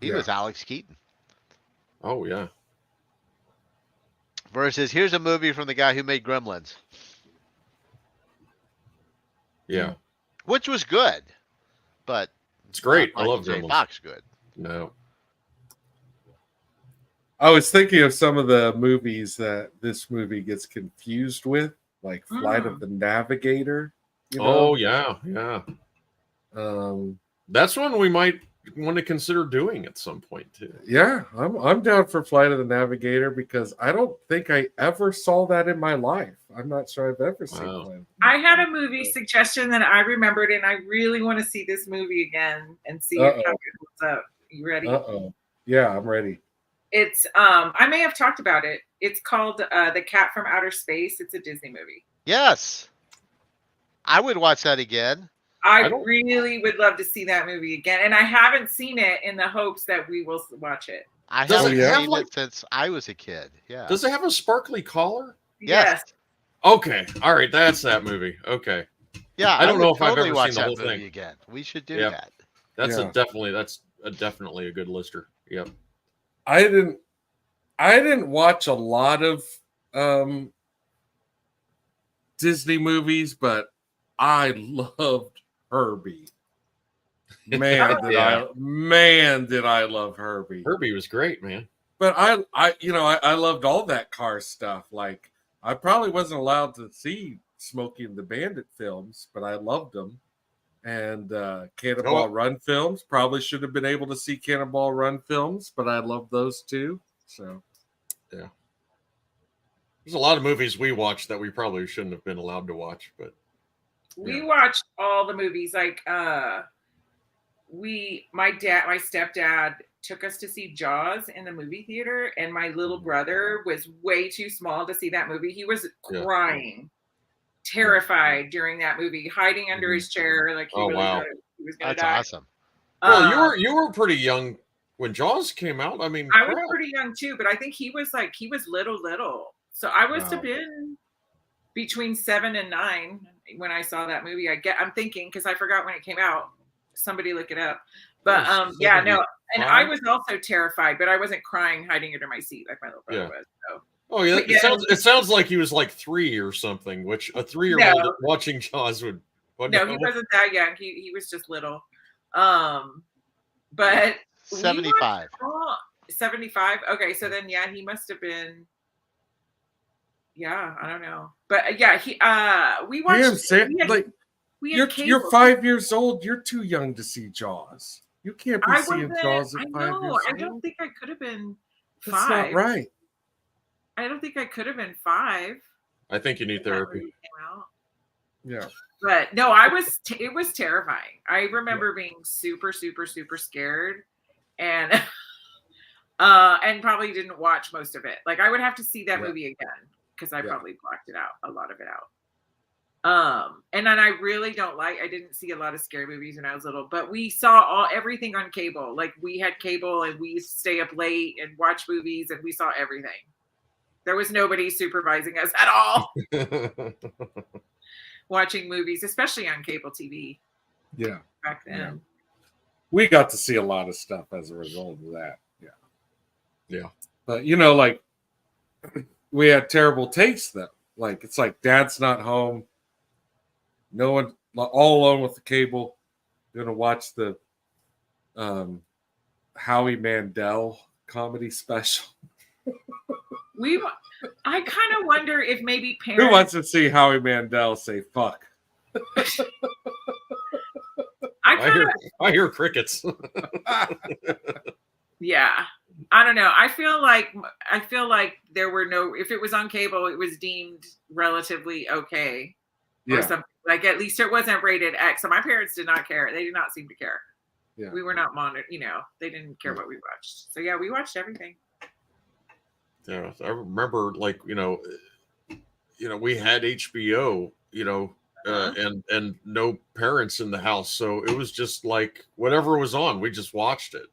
S4: he was Alex Keaton.
S3: Oh yeah.
S4: Versus, here's a movie from the guy who made Gremlins.
S3: Yeah.
S4: Which was good, but
S3: it's great. I
S4: Michael
S3: love
S4: J.
S3: Gremlins.
S4: Fox good.
S3: No.
S2: I was thinking of some of the movies that this movie gets confused with, like Flight of the Navigator. You know?
S3: Oh yeah. That's one we might want to consider doing at some point too.
S2: Yeah, I'm down for Flight of the Navigator because I don't think I ever saw that in my life. I'm not sure I've ever seen Flight.
S5: I had a movie suggestion that I remembered, and I really want to see this movie again and see how it holds up. You ready?
S2: Yeah, I'm ready.
S5: It's I may have talked about it. It's called The Cat from Outer Space. It's a Disney movie.
S4: Yes, I would watch that again.
S5: I really would love to see that movie again, and I haven't seen it in the hopes that we will watch it.
S4: I haven't seen it since I was a kid. Yeah.
S3: Does it have a sparkly collar?
S5: Yes.
S3: Okay. All right. That's that movie. Okay.
S4: Yeah.
S3: I don't know if
S4: totally
S3: I've ever seen the whole thing
S4: again. We should do that.
S3: That's definitely a good lister. Yep.
S2: I didn't watch a lot of Disney movies, but I loved Herbie. Man, did I love Herbie.
S3: Herbie was great, man.
S2: But I loved all that car stuff. Like, I probably wasn't allowed to see Smokey and the Bandit films, but I loved them. And Cannonball Run films, probably should have been able to see Cannonball Run films, but I love those too. So,
S3: yeah. There's a lot of movies we watched that we probably shouldn't have been allowed to watch, but
S5: we watched all the movies. Like my stepdad took us to see Jaws in the movie theater, and my little brother was way too small to see that movie. He was crying, terrified during that movie, hiding under his chair, like he was gonna die.
S4: That's awesome.
S3: Well, you were pretty young when Jaws came out. I mean,
S5: I was pretty young too, but I think he was little. So I must have been between 7 and 9 when I saw that movie. I'm thinking, because I forgot when it came out. Somebody look it up. But and I was also terrified, but I wasn't crying, hiding under my seat like my little brother was. So.
S3: Oh yeah, it sounds like he was like 3 or something, which a 3-year-old watching Jaws would.
S5: No, he wasn't that young. He was just little. But
S4: 75.
S5: 75. Okay, so then he must have been. Yeah, I don't know, but we watched.
S2: You're 5 years old. You're too young to see Jaws. You can't be seeing Jaws at 5 years old.
S5: I don't think I could have been 5.
S2: That's not right.
S5: I don't think I could have been 5.
S3: I think you need therapy.
S2: Yeah.
S5: But no, it was terrifying. I remember being super, super, super scared, and probably didn't watch most of it. Like, I would have to see that movie again, because I probably blocked a lot of it out. And then I really I didn't see a lot of scary movies when I was little, but we saw everything on cable. Like, we had cable and we used to stay up late and watch movies, and we saw everything. There was nobody supervising us at all. Watching movies, especially on cable TV.
S2: Yeah.
S5: Back then.
S2: Yeah. We got to see a lot of stuff as a result of that. Yeah.
S3: Yeah.
S2: But you know, like we had terrible taste though. Like it's like Dad's not home. No one, all alone with the cable. Gonna watch the Howie Mandel comedy special.
S5: I kind of wonder if maybe parents.
S2: Who wants to see Howie Mandel say "fuck"?
S3: I hear crickets.
S5: Yeah, I don't know. I feel like there were no. If it was on cable, it was deemed relatively okay, or something. Like at least it wasn't rated X. So my parents did not care. They did not seem to care.
S2: Yeah.
S5: We were not monitored. You know, they didn't care what we watched. So yeah, we watched everything.
S3: Yeah, I remember, like we had HBO, and no parents in the house, so it was just like whatever was on, we just watched it.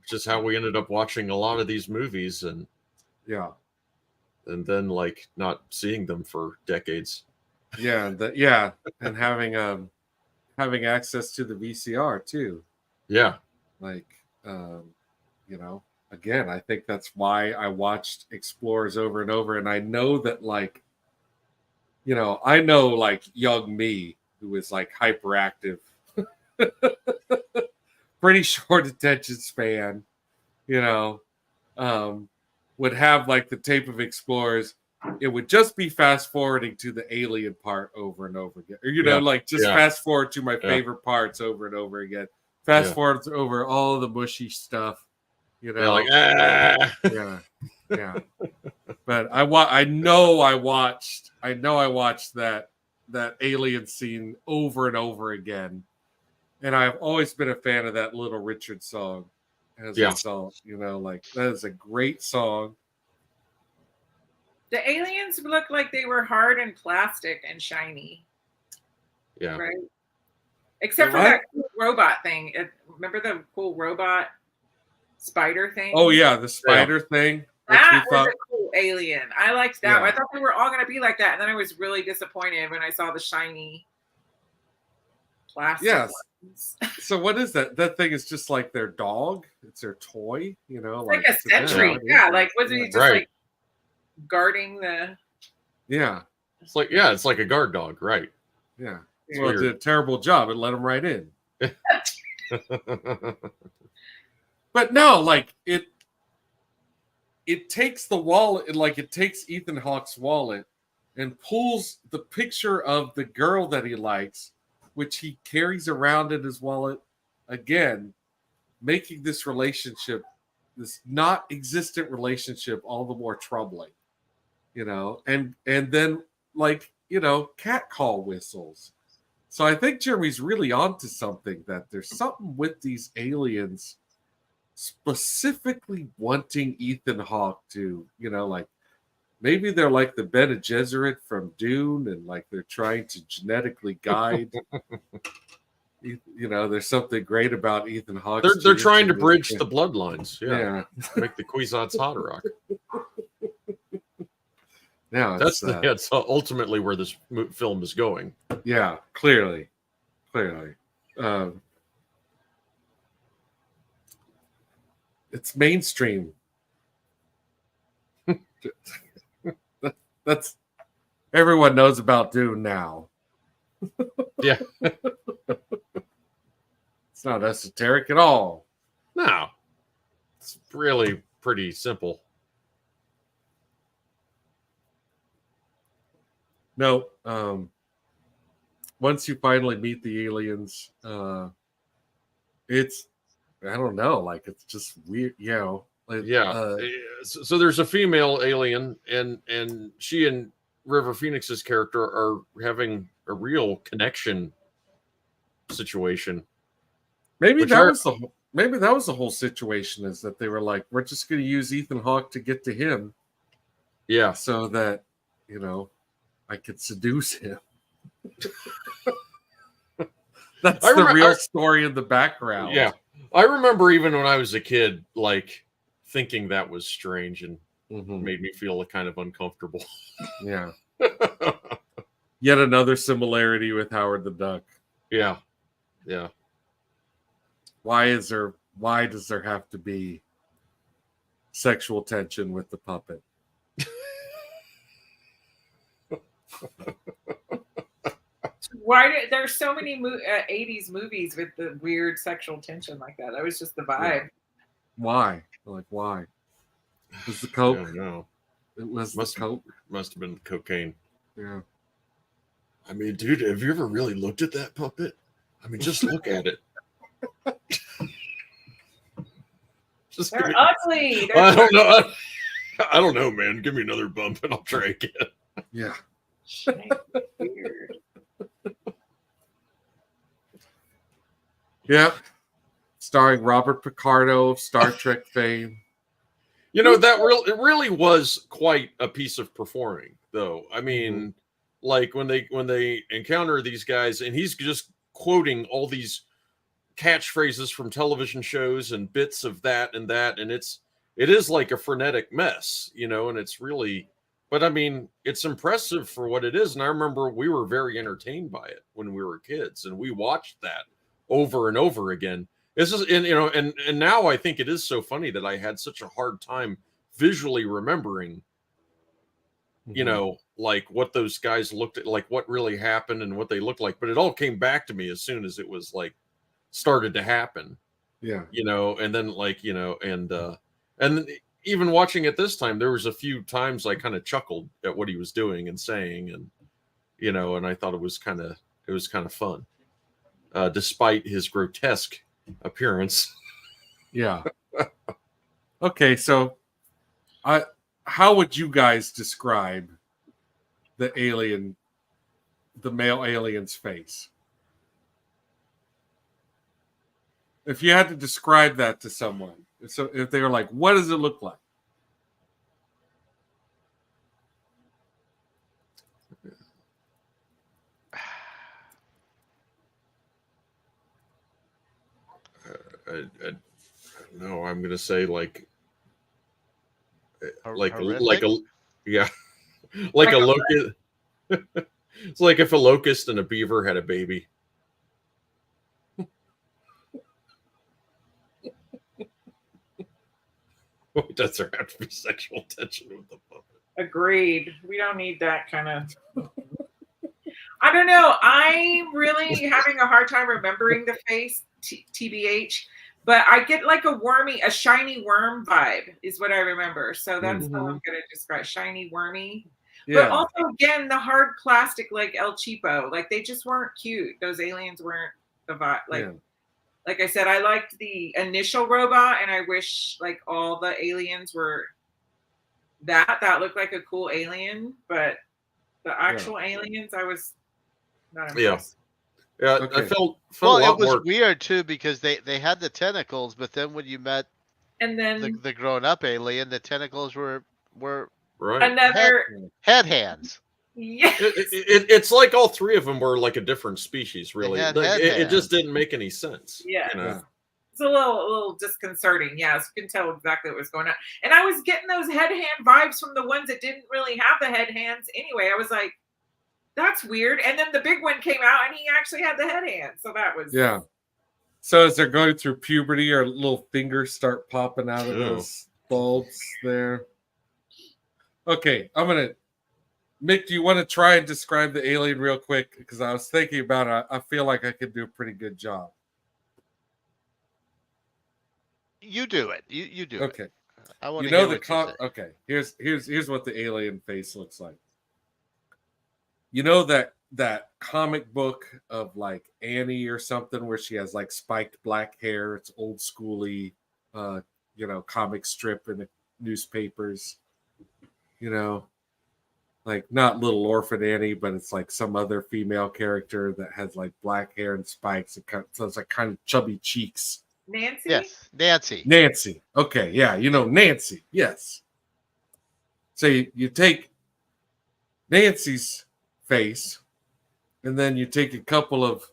S3: Just how we ended up watching a lot of these movies, and then like not seeing them for decades.
S2: Yeah, and having access to the VCR too.
S3: Yeah,
S2: like again, I think that's why I watched Explorers over and over, and I know that like young me who was like hyperactive, pretty short attention span, would have like the tape of Explorers. It would just be fast forwarding to the alien part over and over again. Or, fast forward to my favorite parts over and over again. Fast forward over all the mushy stuff. Yeah. But I know I watched that alien scene over and over again. And I've always been a fan of that Little Richard song. As a result, that is a great song.
S5: The aliens looked like they were hard and plastic and shiny.
S3: Yeah.
S5: Right? Except for that cool robot thing. Remember the cool robot spider thing?
S2: Oh, yeah. The spider thing.
S5: That was a cool alien. I liked that.
S2: Yeah.
S5: I thought they were all going to be like that. And then I was really disappointed when I saw the shiny plastic ones.
S2: So what is that? That thing is just like their dog? It's their toy?
S5: It's like a sentry. Yeah. Like, was he just like guarding the
S3: it's like a guard dog, right?
S2: Well, it did a terrible job. It let him right in. But no, like it takes the wallet, like it takes Ethan Hawke's wallet and pulls the picture of the girl that he likes, which he carries around in his wallet, again, making this relationship, this not existent relationship, all the more troubling. And then cat call whistles. So I think Jeremy's really onto something, that there's something with these aliens specifically wanting Ethan Hawke to, maybe they're like the Bene Gesserit from Dune, and like they're trying to genetically guide. There's something great about Ethan Hawke.
S3: They're trying to bridge the bloodlines. Yeah. Make the Kwisatz Haderach.
S2: Now
S3: that's ultimately where this film is going.
S2: Yeah, clearly. It's mainstream. That's everyone knows about Dune now.
S3: Yeah.
S2: It's not esoteric at all.
S3: No. It's really pretty simple.
S2: No. Once you finally meet the aliens, it's, I don't know, like it's just weird,
S3: so there's a female alien, and she and River Phoenix's character are having a real connection situation.
S2: Maybe that was the whole situation, is that they were like, we're just going to use Ethan Hawke to get to him.
S3: Yeah.
S2: So that, I could seduce him. That's the real story in the background.
S3: Yeah. I remember even when I was a kid, like thinking that was strange and made me feel kind of uncomfortable.
S2: Yeah. Yet another similarity with Howard the Duck.
S3: Yeah. Yeah.
S2: Why does there have to be sexual tension with the puppet.
S5: Why there's so many 80s movies with the weird sexual tension like that? That was just the vibe.
S2: Yeah. Why? Like, why? It was the coke?
S3: I don't know.
S2: It was the coke?
S3: Must have been cocaine.
S2: Yeah.
S3: I mean, dude, have you ever really looked at that puppet? I mean, just look at it.
S5: They're ugly.
S3: I don't know. I don't know, man. Give me another bump and I'll try again.
S2: Yeah.
S5: Weird.
S2: Yeah. Starring Robert Picardo of Star Trek fame.
S3: You know, it really was quite a piece of performing, though. I mean, like when they encounter these guys, and he's just quoting all these catchphrases from television shows and bits of that, and it is like a frenetic mess, you know, and it's really, but I mean, it's impressive for what it is. And I remember we were very entertained by it when we were kids, and we watched that over and over again. This is, and you know, and now I think it is so funny that I had such a hard time visually remembering, you know, like what those guys looked at, like what really happened and what they looked like. But it all came back to me as soon as it was like started to happen.
S2: Yeah.
S3: You know, and then like, you know, and even watching it this time, there was a few times I kind of chuckled at what he was doing and saying, and you know, and I thought it was kind of fun, despite his grotesque appearance.
S2: Yeah. Okay, so how would you guys describe the male alien's face? If you had to describe that to someone, so if they were like, what does it look like?
S3: I don't know. I'm gonna say like a yeah, like a locust. It's like if a locust and a beaver had a baby. Does there have to be sexual tension with the puppet?
S5: Agreed. We don't need that kind of. I don't know. I'm really having a hard time remembering the face, TBH, but I get like a shiny worm vibe is what I remember. So that's how I'm going to describe shiny, wormy. Yeah. But also, again, the hard plastic like El Cheapo, like they just weren't cute. Those aliens weren't the vibe. Like I said, I liked the initial robot, and I wish like all the aliens were that looked like a cool alien, but the actual aliens, I was not impressed.
S3: Yeah,
S2: okay.
S3: I felt
S4: well,
S3: a lot
S4: it was
S3: more
S4: weird too because they had the tentacles, but then when you met
S5: and then
S4: the grown up alien, the tentacles were
S3: right.
S5: Another
S4: head hands.
S5: Yes.
S3: It's like all three of them were like a different species, really. It just didn't make any sense.
S5: Yeah.
S3: You know?
S5: It's a little disconcerting. Yes, you can tell exactly what was going on. And I was getting those head hand vibes from the ones that didn't really have the head hands anyway. I was like, that's weird. And then the big one came out and he actually had the head hands. So that was
S2: So as they're going through puberty, our little fingers start popping out of those bulbs there. Okay, Mick, do you want to try and describe the alien real quick? Because I was thinking about it. I feel like I could do a pretty good job.
S4: You do it. You do it.
S2: Okay.
S4: I want to hear what you say.
S2: Okay. Here's what the alien face looks like. You know that comic book of like Annie or something where she has like spiked black hair. It's old schooly, comic strip in the newspapers. You know, like not Little Orphan Annie, but it's like some other female character that has like black hair and spikes. So it's like kind of chubby cheeks.
S5: Nancy?
S4: Yes, Nancy.
S2: Nancy. Okay, yeah, Nancy. Yes. So you take Nancy's face, and then you take a couple of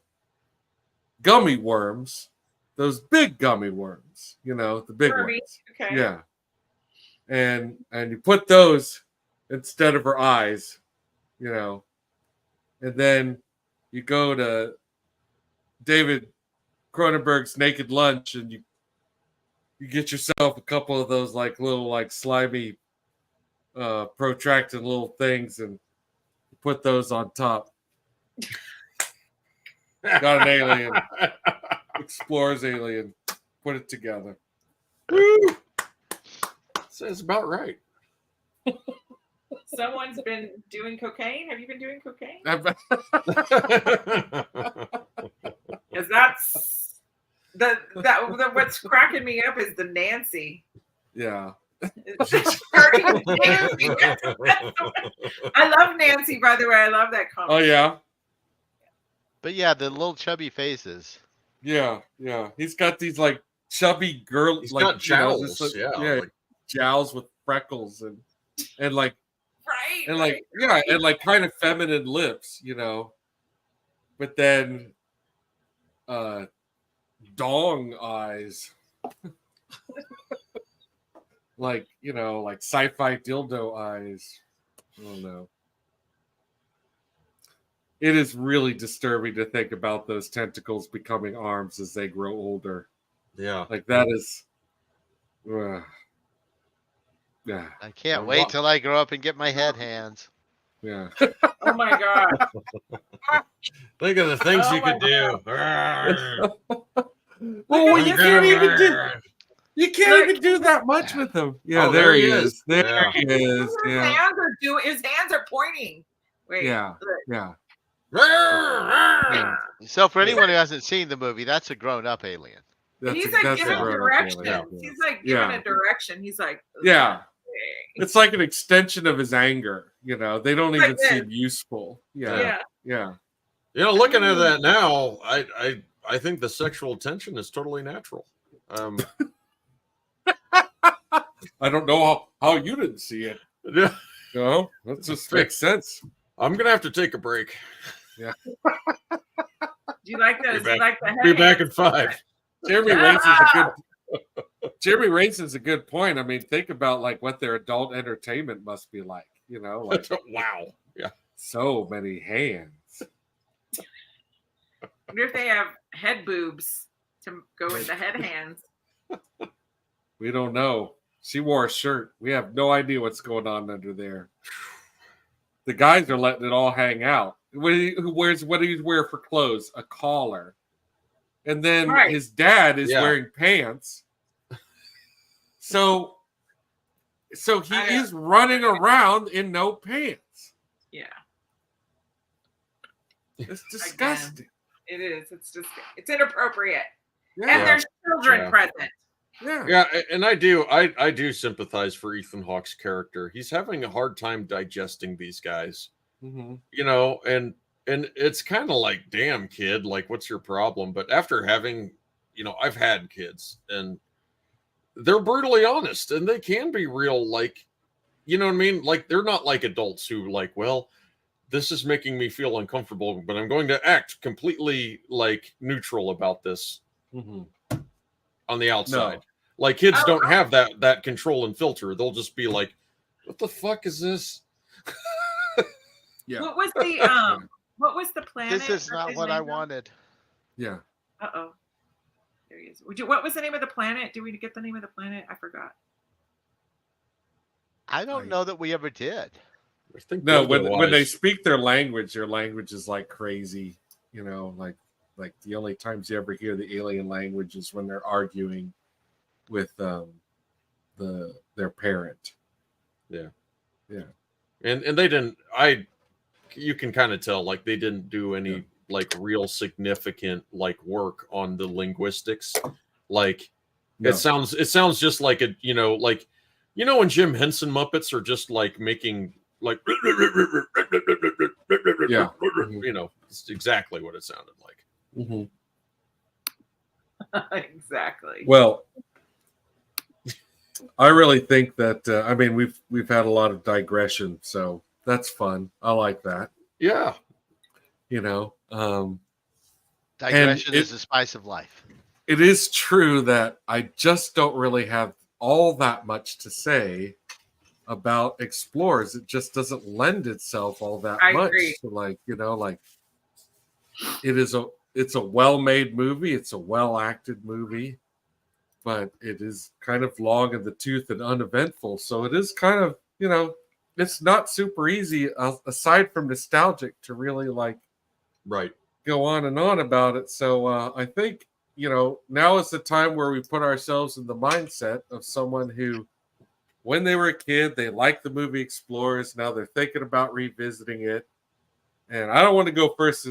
S2: gummy worms, those big gummy worms, the big ones.
S5: Okay.
S2: Yeah. And you put those instead of her eyes, and then you go to David Cronenberg's Naked Lunch and you you get yourself a couple of those like little like slimy protracted little things and put those on top. Got an alien. Explores alien. Put it together.
S3: Woo! Sounds about right.
S5: Someone's been doing cocaine. Have you been doing cocaine? Because that's what's cracking me up is the Nancy.
S2: Yeah.
S5: I love Nancy, by the way. I love that comic.
S2: Oh yeah.
S4: But yeah, the little chubby faces.
S2: Yeah. He's got these like chubby girl.
S3: He's
S2: like,
S3: got jowls.
S2: like,
S3: Like,
S2: jowls with freckles and like
S5: right.
S2: and like and like kind of feminine lips, but then dong eyes. Like like sci-fi dildo eyes. I don't know. It is really disturbing to think about those tentacles becoming arms as they grow older.
S3: Yeah,
S2: like that is. Yeah.
S4: I can't wait till I grow up and get my head hands.
S2: Yeah.
S5: Oh my god.
S3: Think of the things you could do.
S2: Well, you can't even do. You can't even do that much with him. Yeah, there he is. There he is. Yeah.
S5: His hands are pointing. Wait.
S2: Yeah.
S4: So for anyone who hasn't seen the movie, that's a grown-up alien.
S5: He's like giving direction. He's like giving a direction. He's like,
S2: yeah. It's like an extension of his anger. They don't even seem useful. Yeah.
S3: Looking at that now, I think the sexual tension is totally natural.
S2: I don't know how you didn't see it.
S3: Yeah.
S2: That just makes sense.
S3: I'm gonna have to take a break.
S2: Yeah.
S5: Do you like those?
S3: Be back in 5.
S2: Jeremy Rainson's a good point. I mean, think about like what their adult entertainment must be like. Like
S3: wow. Yeah.
S2: So many hands.
S5: I wonder if they have head boobs to go with the head hands.
S2: We don't know. She wore a shirt. We have no idea what's going on under there. The guys are letting it all hang out. What do you wear for clothes? A collar. And then his dad is wearing pants. So he is running around in no pants.
S5: Yeah.
S2: It's disgusting.
S5: Again, it is. It's inappropriate.
S2: Yeah.
S5: And there's children present.
S3: Yeah, and I do sympathize for Ethan Hawke's character. He's having a hard time digesting these guys.
S2: Mm-hmm.
S3: And it's kind of like, damn kid, like what's your problem? But after having, I've had kids and they're brutally honest and they can be real, like, you know what I mean? Like they're not like adults who like, well, this is making me feel uncomfortable, but I'm going to act completely like neutral about this.
S2: Mm-hmm.
S3: On the outside. No. Like kids don't have that control and filter. They'll just be like, what the fuck is this?
S5: Yeah. What was the planet?
S4: This is not what I wanted.
S2: Yeah.
S5: Uh-oh. There he is. What was the name of the planet? Did we get the name of the planet? I forgot.
S4: I don't know that we ever did.
S3: I think
S2: when they speak their language is like crazy, like the only times you ever hear the alien language is when they're arguing with their parent.
S3: Yeah.
S2: Yeah.
S3: And they didn't you can kind of tell like they didn't do any like real significant like work on the linguistics. Like it sounds just like a when Jim Henson Muppets are just like making like it's exactly what it sounded like.
S2: Mm-hmm.
S5: Exactly.
S2: Well, I really think that we've had a lot of digression, so that's fun. I like that.
S3: Yeah.
S4: Digression is the spice of life.
S2: It is true that I just don't really have all that much to say about Explorers. It just doesn't lend itself all that much to it's a well-made movie. It's a well-acted movie. but it is kind of long in the tooth and uneventful. So it is kind of, it's not super easy aside from nostalgic to really like go on and on about it. So I think, now is the time where we put ourselves in the mindset of someone who, when they were a kid, they liked the movie Explorers. Now they're thinking about revisiting it. And I don't want to go first.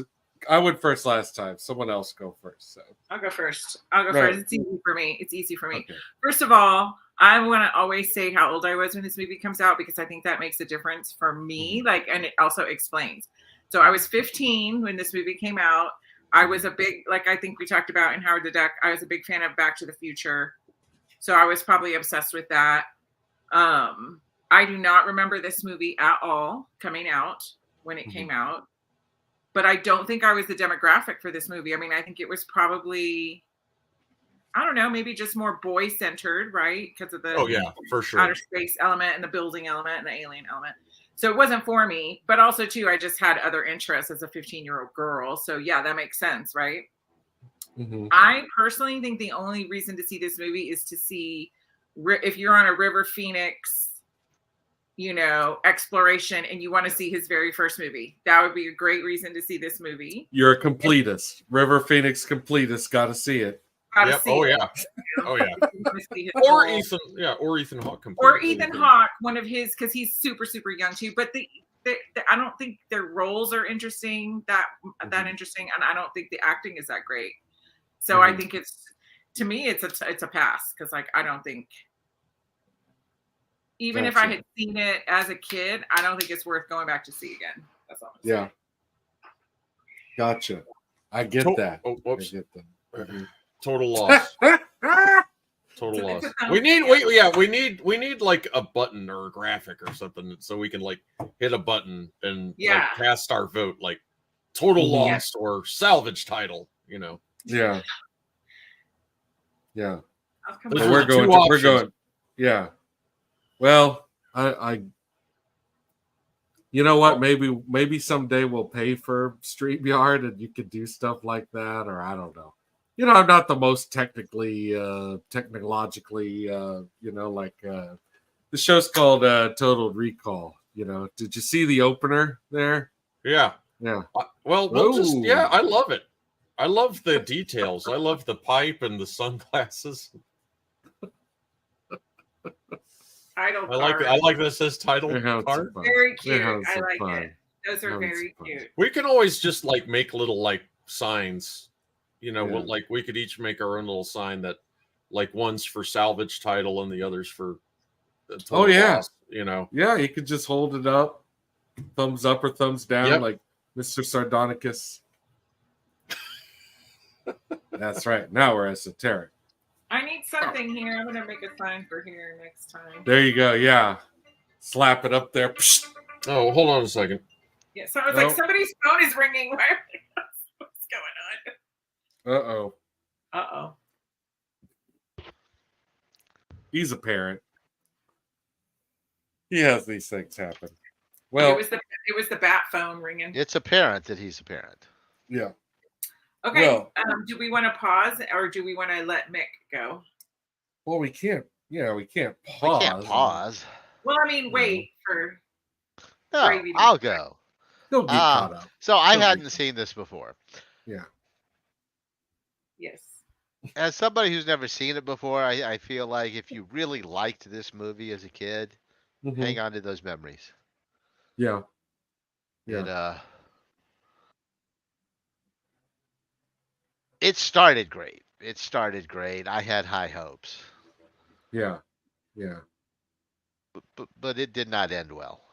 S2: I went first last time. Someone else go first. So
S5: I'll go first. It's easy for me.
S2: Okay.
S5: First of all, I want to always say how old I was when this movie comes out because I think that makes a difference for me. And it also explains. So I was 15 when this movie came out. I was a big, I think we talked about in Howard the Duck, I was a big fan of Back to the Future. So I was probably obsessed with that. I do not remember this movie at all coming out when it came out. But I don't think I was the demographic for this movie. I mean, I think it was probably, I don't know, maybe just more boy-centered, right? Because of the
S3: for sure.
S5: outer space element and the building element and the alien element. So it wasn't for me. But also, too, I just had other interests as a 15-year-old girl. So, yeah, that makes sense, right? Mm-hmm. I personally think the only reason to see this movie is to see if you're on a River Phoenix exploration and you want to see his very first movie. That would be a great reason to see this movie.
S2: You're a completist. River Phoenix completist. Got to see it.
S3: Oh yeah. Or Ethan Hawke.
S5: Or Ethan Hawke, one of his, because he's super, super young too. But I don't think their roles are interesting, that interesting, and I don't think the acting is that great. So I think to me, it's a pass because I don't think. Even if I had seen it as a kid, I don't think it's worth going back to see again. That's all I'm saying.
S2: Gotcha. I get that.
S3: Oh, whoops.
S2: I get that.
S3: Total loss. Total loss. We need like a button or a graphic or something so we can like hit a button and like cast our vote, like total loss or salvage title,
S2: Yeah.
S3: We're going.
S2: Yeah. Well, I you know what? Maybe someday we'll pay for StreamYard and you could do stuff like that, or I don't know. I'm not the most technologically, the show's called Total Recall. Did you see the opener there?
S3: Yeah. I love it. I love the details. I love the pipe and the sunglasses. I like this as title card.
S5: Very cute. I like it. Those are very cute.
S3: We can always just like make little like signs. Like we could each make our own little sign that like one's for salvage title and the other's for total loss,
S2: Yeah, you could just hold it up, thumbs up or thumbs down, like Mr. Sardonicus. That's right. Now we're esoteric.
S5: I need something here. I'm gonna make a sign for here next time.
S2: There you go. Yeah, slap it up there.
S3: Oh, hold on a second.
S5: Yeah, so I was like, somebody's phone is ringing. What's going
S2: on?
S5: Uh-oh.
S2: He's a parent. He has these things happen. Well,
S5: it was the bat phone ringing.
S4: It's apparent that he's a parent.
S2: Yeah.
S5: Okay. Well, do we want to pause or do we want to let Mick go?
S2: Well, we can't. Yeah, we can't pause.
S4: We can't pause.
S5: Well, I mean, wait for.
S4: No, I'll go.
S2: He'll get caught up.
S4: So I hadn't seen this before.
S2: Yeah.
S5: Yes.
S4: As somebody who's never seen it before, I feel like if you really liked this movie as a kid, hang on to those memories.
S2: Yeah.
S4: It started great. I had high hopes.
S2: Yeah.
S4: But it did not end well.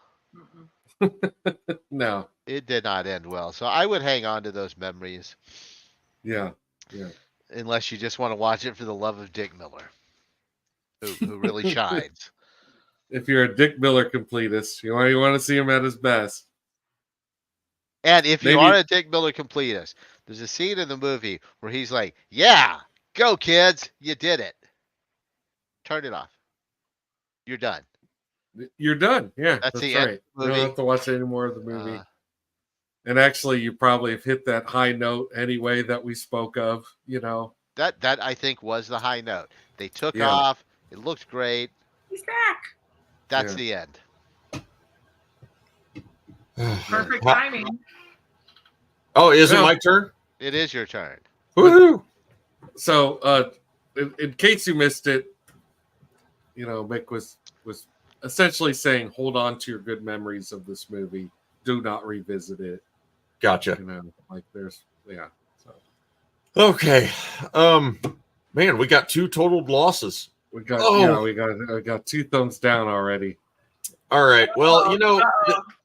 S2: No.
S4: It did not end well. So I would hang on to those memories.
S2: Yeah.
S4: Unless you just want to watch it for the love of Dick Miller, who really shines.
S2: If you're a Dick Miller completist, you want to see him at his best.
S4: And if you are a Dick Miller completist, there's a scene in the movie where he's like, "Yeah, go kids, you did it. Turn it off. You're done."
S2: You're done. Yeah, that's
S4: the
S2: right. You don't have to watch any more of the movie. And actually, you probably have hit that high note anyway that we spoke of.
S4: that I think was the high note. They took
S2: Yeah.
S4: off. It looked great.
S5: He's back.
S4: That's
S2: Yeah.
S4: the end.
S5: Perfect timing.
S3: Oh, is it
S2: Well,
S3: my turn?
S4: It is your turn.
S3: Woohoo!
S2: So, in case you missed it, Mick was essentially saying, hold on to your good memories of this movie. Do not revisit it.
S3: Gotcha.
S2: So
S3: Okay. Man, we got 2 totaled losses.
S2: we got 2 thumbs down already.
S3: All right. Well,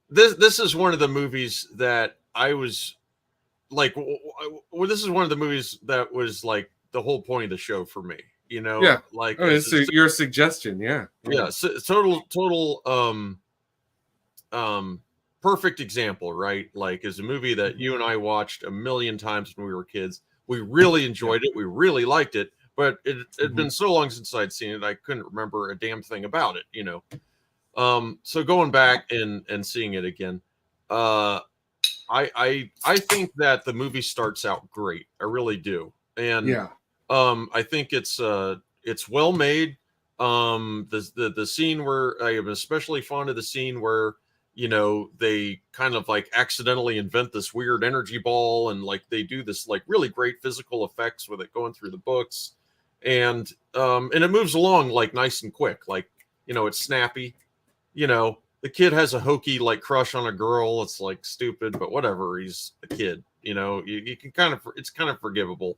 S3: this is one of the movies that I was like, this is one of the movies that was like the whole point of the show for me.
S2: Yeah.
S3: Like
S2: It's your suggestion, yeah.
S3: yeah, so total perfect example, right? Like, is a movie that you and I watched a million times when we were kids. We really enjoyed it. We really liked it, but it had been so long since I'd seen it, I couldn't remember a damn thing about it. So going back and seeing it again, I think that the movie starts out great. I really do, and
S2: Yeah.
S3: I think it's well made. The scene where I am especially fond of the scene where they kind of like accidentally invent this weird energy ball, and like they do this like really great physical effects with it going through the books, and it moves along like nice and quick, like it's snappy. The kid has a hokey like crush on a girl. It's like stupid, but whatever. He's a kid. You can kind of, it's kind of forgivable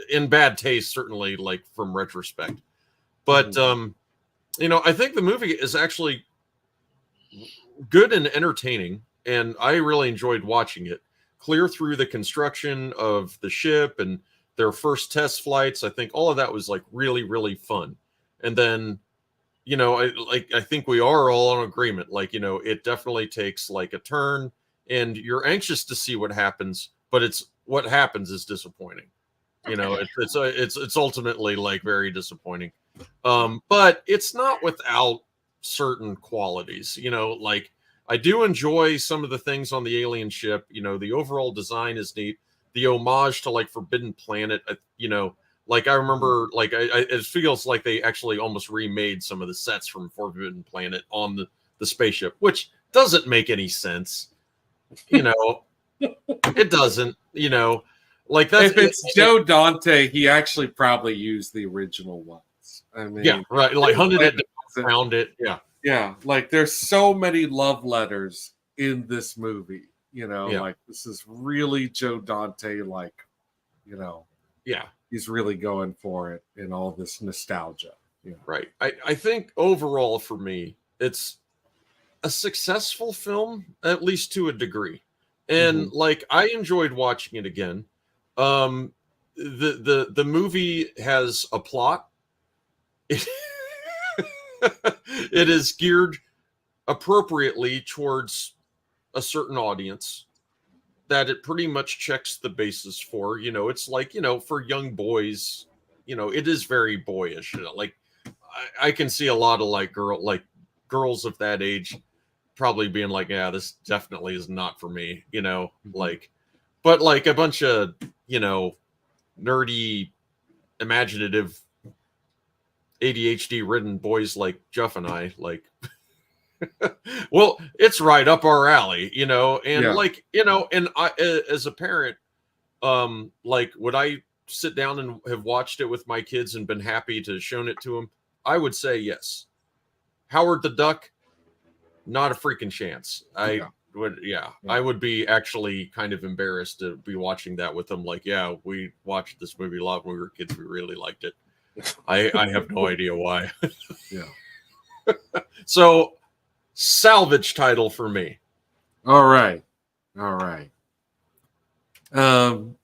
S3: in bad taste, certainly, like from retrospect. But I think the movie is actually good and entertaining, and I really enjoyed watching it. Clear through the construction of the ship and their first test flights, I think all of that was like really, really fun. And then, I think we are all in agreement. Like, it definitely takes like a turn, and you're anxious to see what happens, but what happens is disappointing. It's ultimately like very disappointing. But it's not without certain qualities. Like I do enjoy some of the things on the alien ship. The overall design is neat. The homage to like Forbidden Planet, like I remember, like it feels like they actually almost remade some of the sets from Forbidden Planet on the spaceship, which doesn't make any sense. It doesn't. Like that's
S2: if it's Joe Dante, he actually probably used the original ones. I mean,
S3: yeah, right. Like hunted it, found it. Yeah,
S2: yeah. Like there's so many love letters in this movie. Like this is really Joe Dante. Like,
S3: yeah.
S2: He's really going for it in all this nostalgia.
S3: Right. I think overall for me, it's a successful film, at least to a degree. And like I enjoyed watching it again. The movie has a plot. It is geared appropriately towards a certain audience that it pretty much checks the bases for. It's like, for young boys, it is very boyish. Like I can see a lot of like girls of that age probably being like, yeah, this definitely is not for me, like, but like a bunch of, nerdy, imaginative, ADHD ridden boys like Jeff and I, like, well, it's right up our alley, and like, and I, as a parent, like, would I sit down and have watched it with my kids and been happy to shown it to them? I would say yes. Howard the Duck, not a freaking chance. I would be actually kind of embarrassed to be watching that with them. Like, yeah, we watched this movie a lot when we were kids. We really liked it. I have no idea why.
S2: Yeah.
S3: So, salvage title for me.
S2: All right. Well,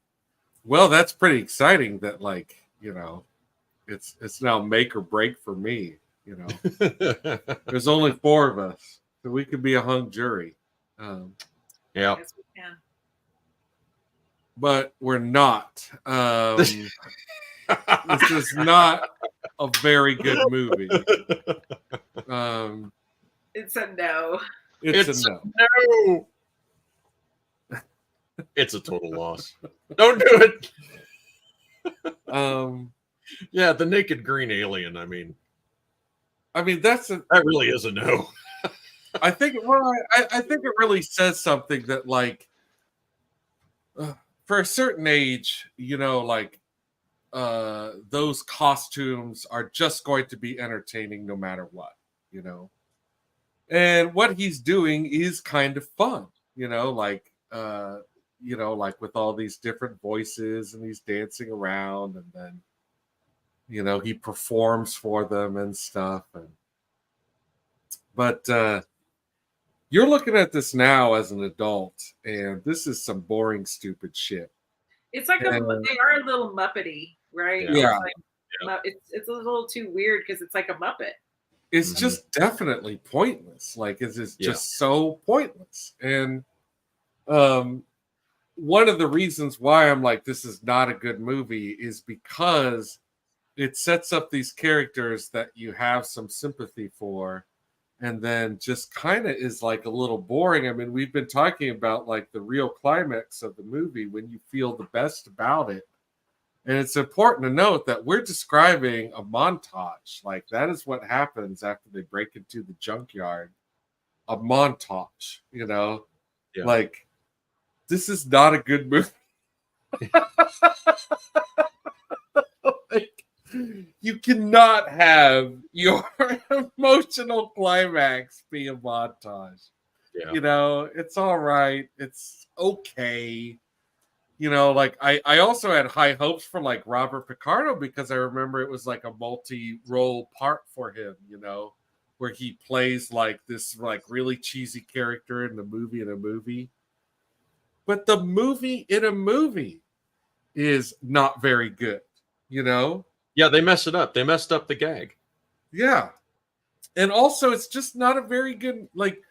S2: that's pretty exciting that, like, it's now make or break for me. There's only 4 of us, so we could be a hung jury.
S3: Yeah.
S5: Yes, we can.
S2: But we're not. This is not a very good movie.
S5: It's a no.
S2: It's a no.
S3: No. It's a total loss. Don't do it. Yeah, the naked green alien. I mean,
S2: that
S3: really is a no.
S2: I think. Well, I think it really says something that, like, for a certain age, like, those costumes are just going to be entertaining no matter what, And what he's doing is kind of fun, like, like with all these different voices and he's dancing around and then, he performs for them and stuff. But you're looking at this now as an adult, and this is some boring, stupid shit.
S5: It's like they are a little Muppety, right?
S2: Yeah.
S5: It's a little too weird because it's like a Muppet.
S2: It's just definitely pointless. Like, it's just so pointless. And one of the reasons why I'm like, this is not a good movie is because it sets up these characters that you have some sympathy for, and then just kind of is like a little boring. I mean, we've been talking about like the real climax of the movie when you feel the best about it. And it's important to note that we're describing a montage. Like, that is what happens after they break into the junkyard. A montage, Yeah. Like, this is not a good movie. Like, you cannot have your emotional climax be a montage.
S3: Yeah.
S2: It's all right. It's okay. Like, I also had high hopes for like Robert Picardo because I remember it was like a multi-role part for him, where he plays like this like really cheesy character in a movie. But the movie in a movie is not very good,
S3: Yeah, they mess it up. They messed up the gag.
S2: Yeah. And also it's just not a very good, like,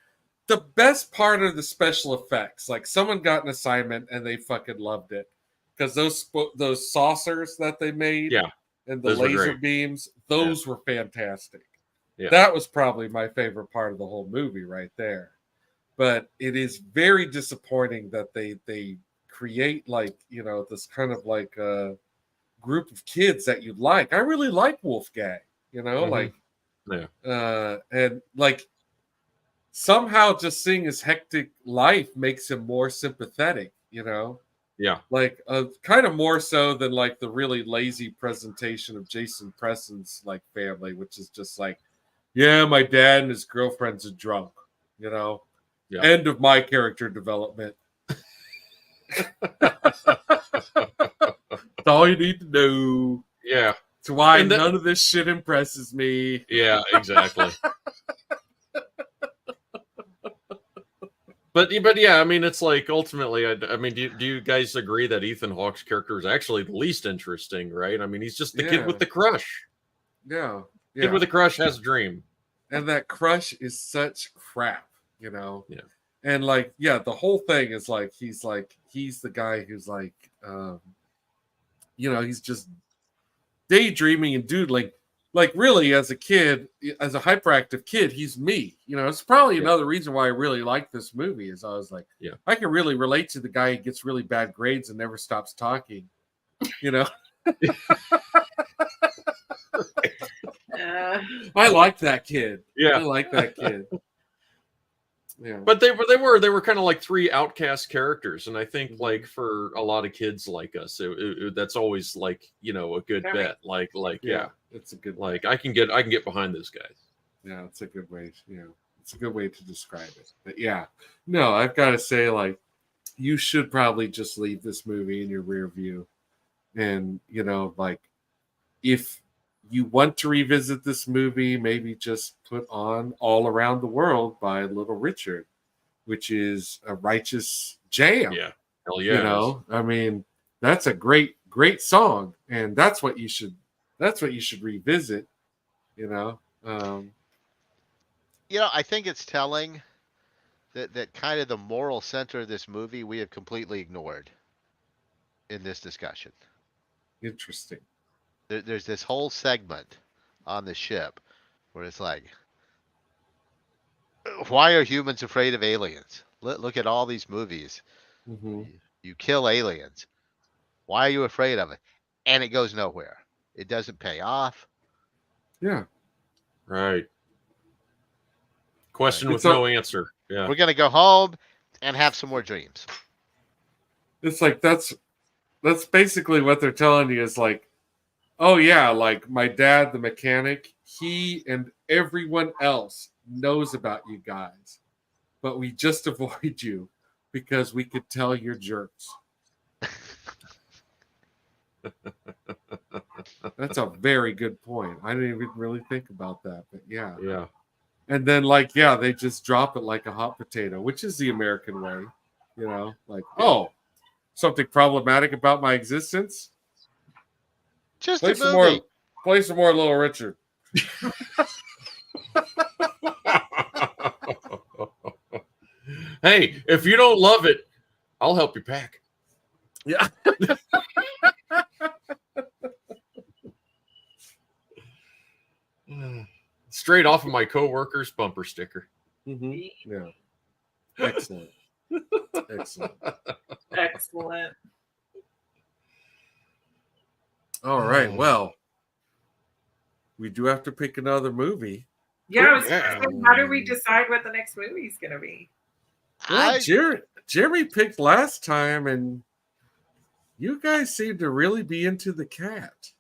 S2: the best part of the special effects, like, someone got an assignment and they fucking loved it because those saucers that they made, and the laser beams, those were fantastic. Yeah. That was probably my favorite part of the whole movie right there. But it is very disappointing that they create like, this kind of like a group of kids that you like. I really like Wolfgang, like, and like, somehow just seeing his hectic life makes him more sympathetic, like, kind of more so than like the really lazy presentation of Jason Preston's like family, which is just like, yeah, my dad and his girlfriend's a drunk, end of my character development. That's all you need to know.
S3: Yeah,
S2: it's why none of this shit impresses me.
S3: Yeah, exactly. But yeah, I mean, it's like ultimately, I mean, do you guys agree that Ethan Hawke's character is actually the least interesting, right? I mean, he's just the kid with the crush.
S2: Yeah.
S3: Kid with a crush has a dream.
S2: And that crush is such crap,
S3: Yeah.
S2: And like, the whole thing is like, he's the guy who's like, he's just daydreaming and doodling. Like, really, as a kid, as a hyperactive kid, he's me. It's probably another reason why I really like this movie is I was like, I can really relate to the guy who gets really bad grades and never stops talking. I like that kid.
S3: Yeah,
S2: I like that kid. Yeah.
S3: But they were kind of like three outcast characters, and I think like for a lot of kids like us, that's always like a good bet. Like
S2: it's a good
S3: like I can get behind those guys.
S2: Yeah, it's a good way. It's a good way to describe it. But no, I've got to say, like, you should probably just leave this movie in your rear view, and like, if you want to revisit this movie, maybe just put on All Around the World by Little Richard, which is a righteous jam.
S3: Yeah. Hell yeah.
S2: I mean, that's a great song. And that's what you should revisit,
S4: I think it's telling that kind of the moral center of this movie we have completely ignored in this discussion.
S2: Interesting.
S4: There's this whole segment on the ship where it's like, why are humans afraid of aliens? Look at all these movies.
S2: Mm-hmm.
S4: You kill aliens. Why are you afraid of it? and it goes nowhere. It doesn't pay off.
S2: Yeah.
S3: Right. Question with
S2: It's
S3: no answer. Yeah.
S4: We're gonna go home and have some more dreams.
S2: It's like that's basically what they're telling you is like, oh yeah, like my dad, the mechanic, he and everyone else knows about you guys, but we just avoid you because we could tell you're jerks. That's a very good point. I didn't even really think about that, but yeah.
S3: Yeah.
S2: And then like, yeah, they just drop it like a hot potato, which is the American way, you know, like, oh, something problematic about my existence.
S4: Just
S2: Play
S4: a
S2: some
S4: movie.
S2: play some more Little Richard.
S3: Hey, if you don't love it, I'll help you pack.
S2: Yeah.
S3: Straight off of my coworker's bumper sticker.
S2: Mm-hmm. Yeah. Excellent. Excellent.
S5: Excellent.
S2: All right. Well, we do have to pick another movie.
S5: Yeah, I was
S3: Yeah.
S5: gonna say, how do we decide what the next movie is going to be?
S2: Well, Jeremy picked last time, and you guys seem to really be into the cat.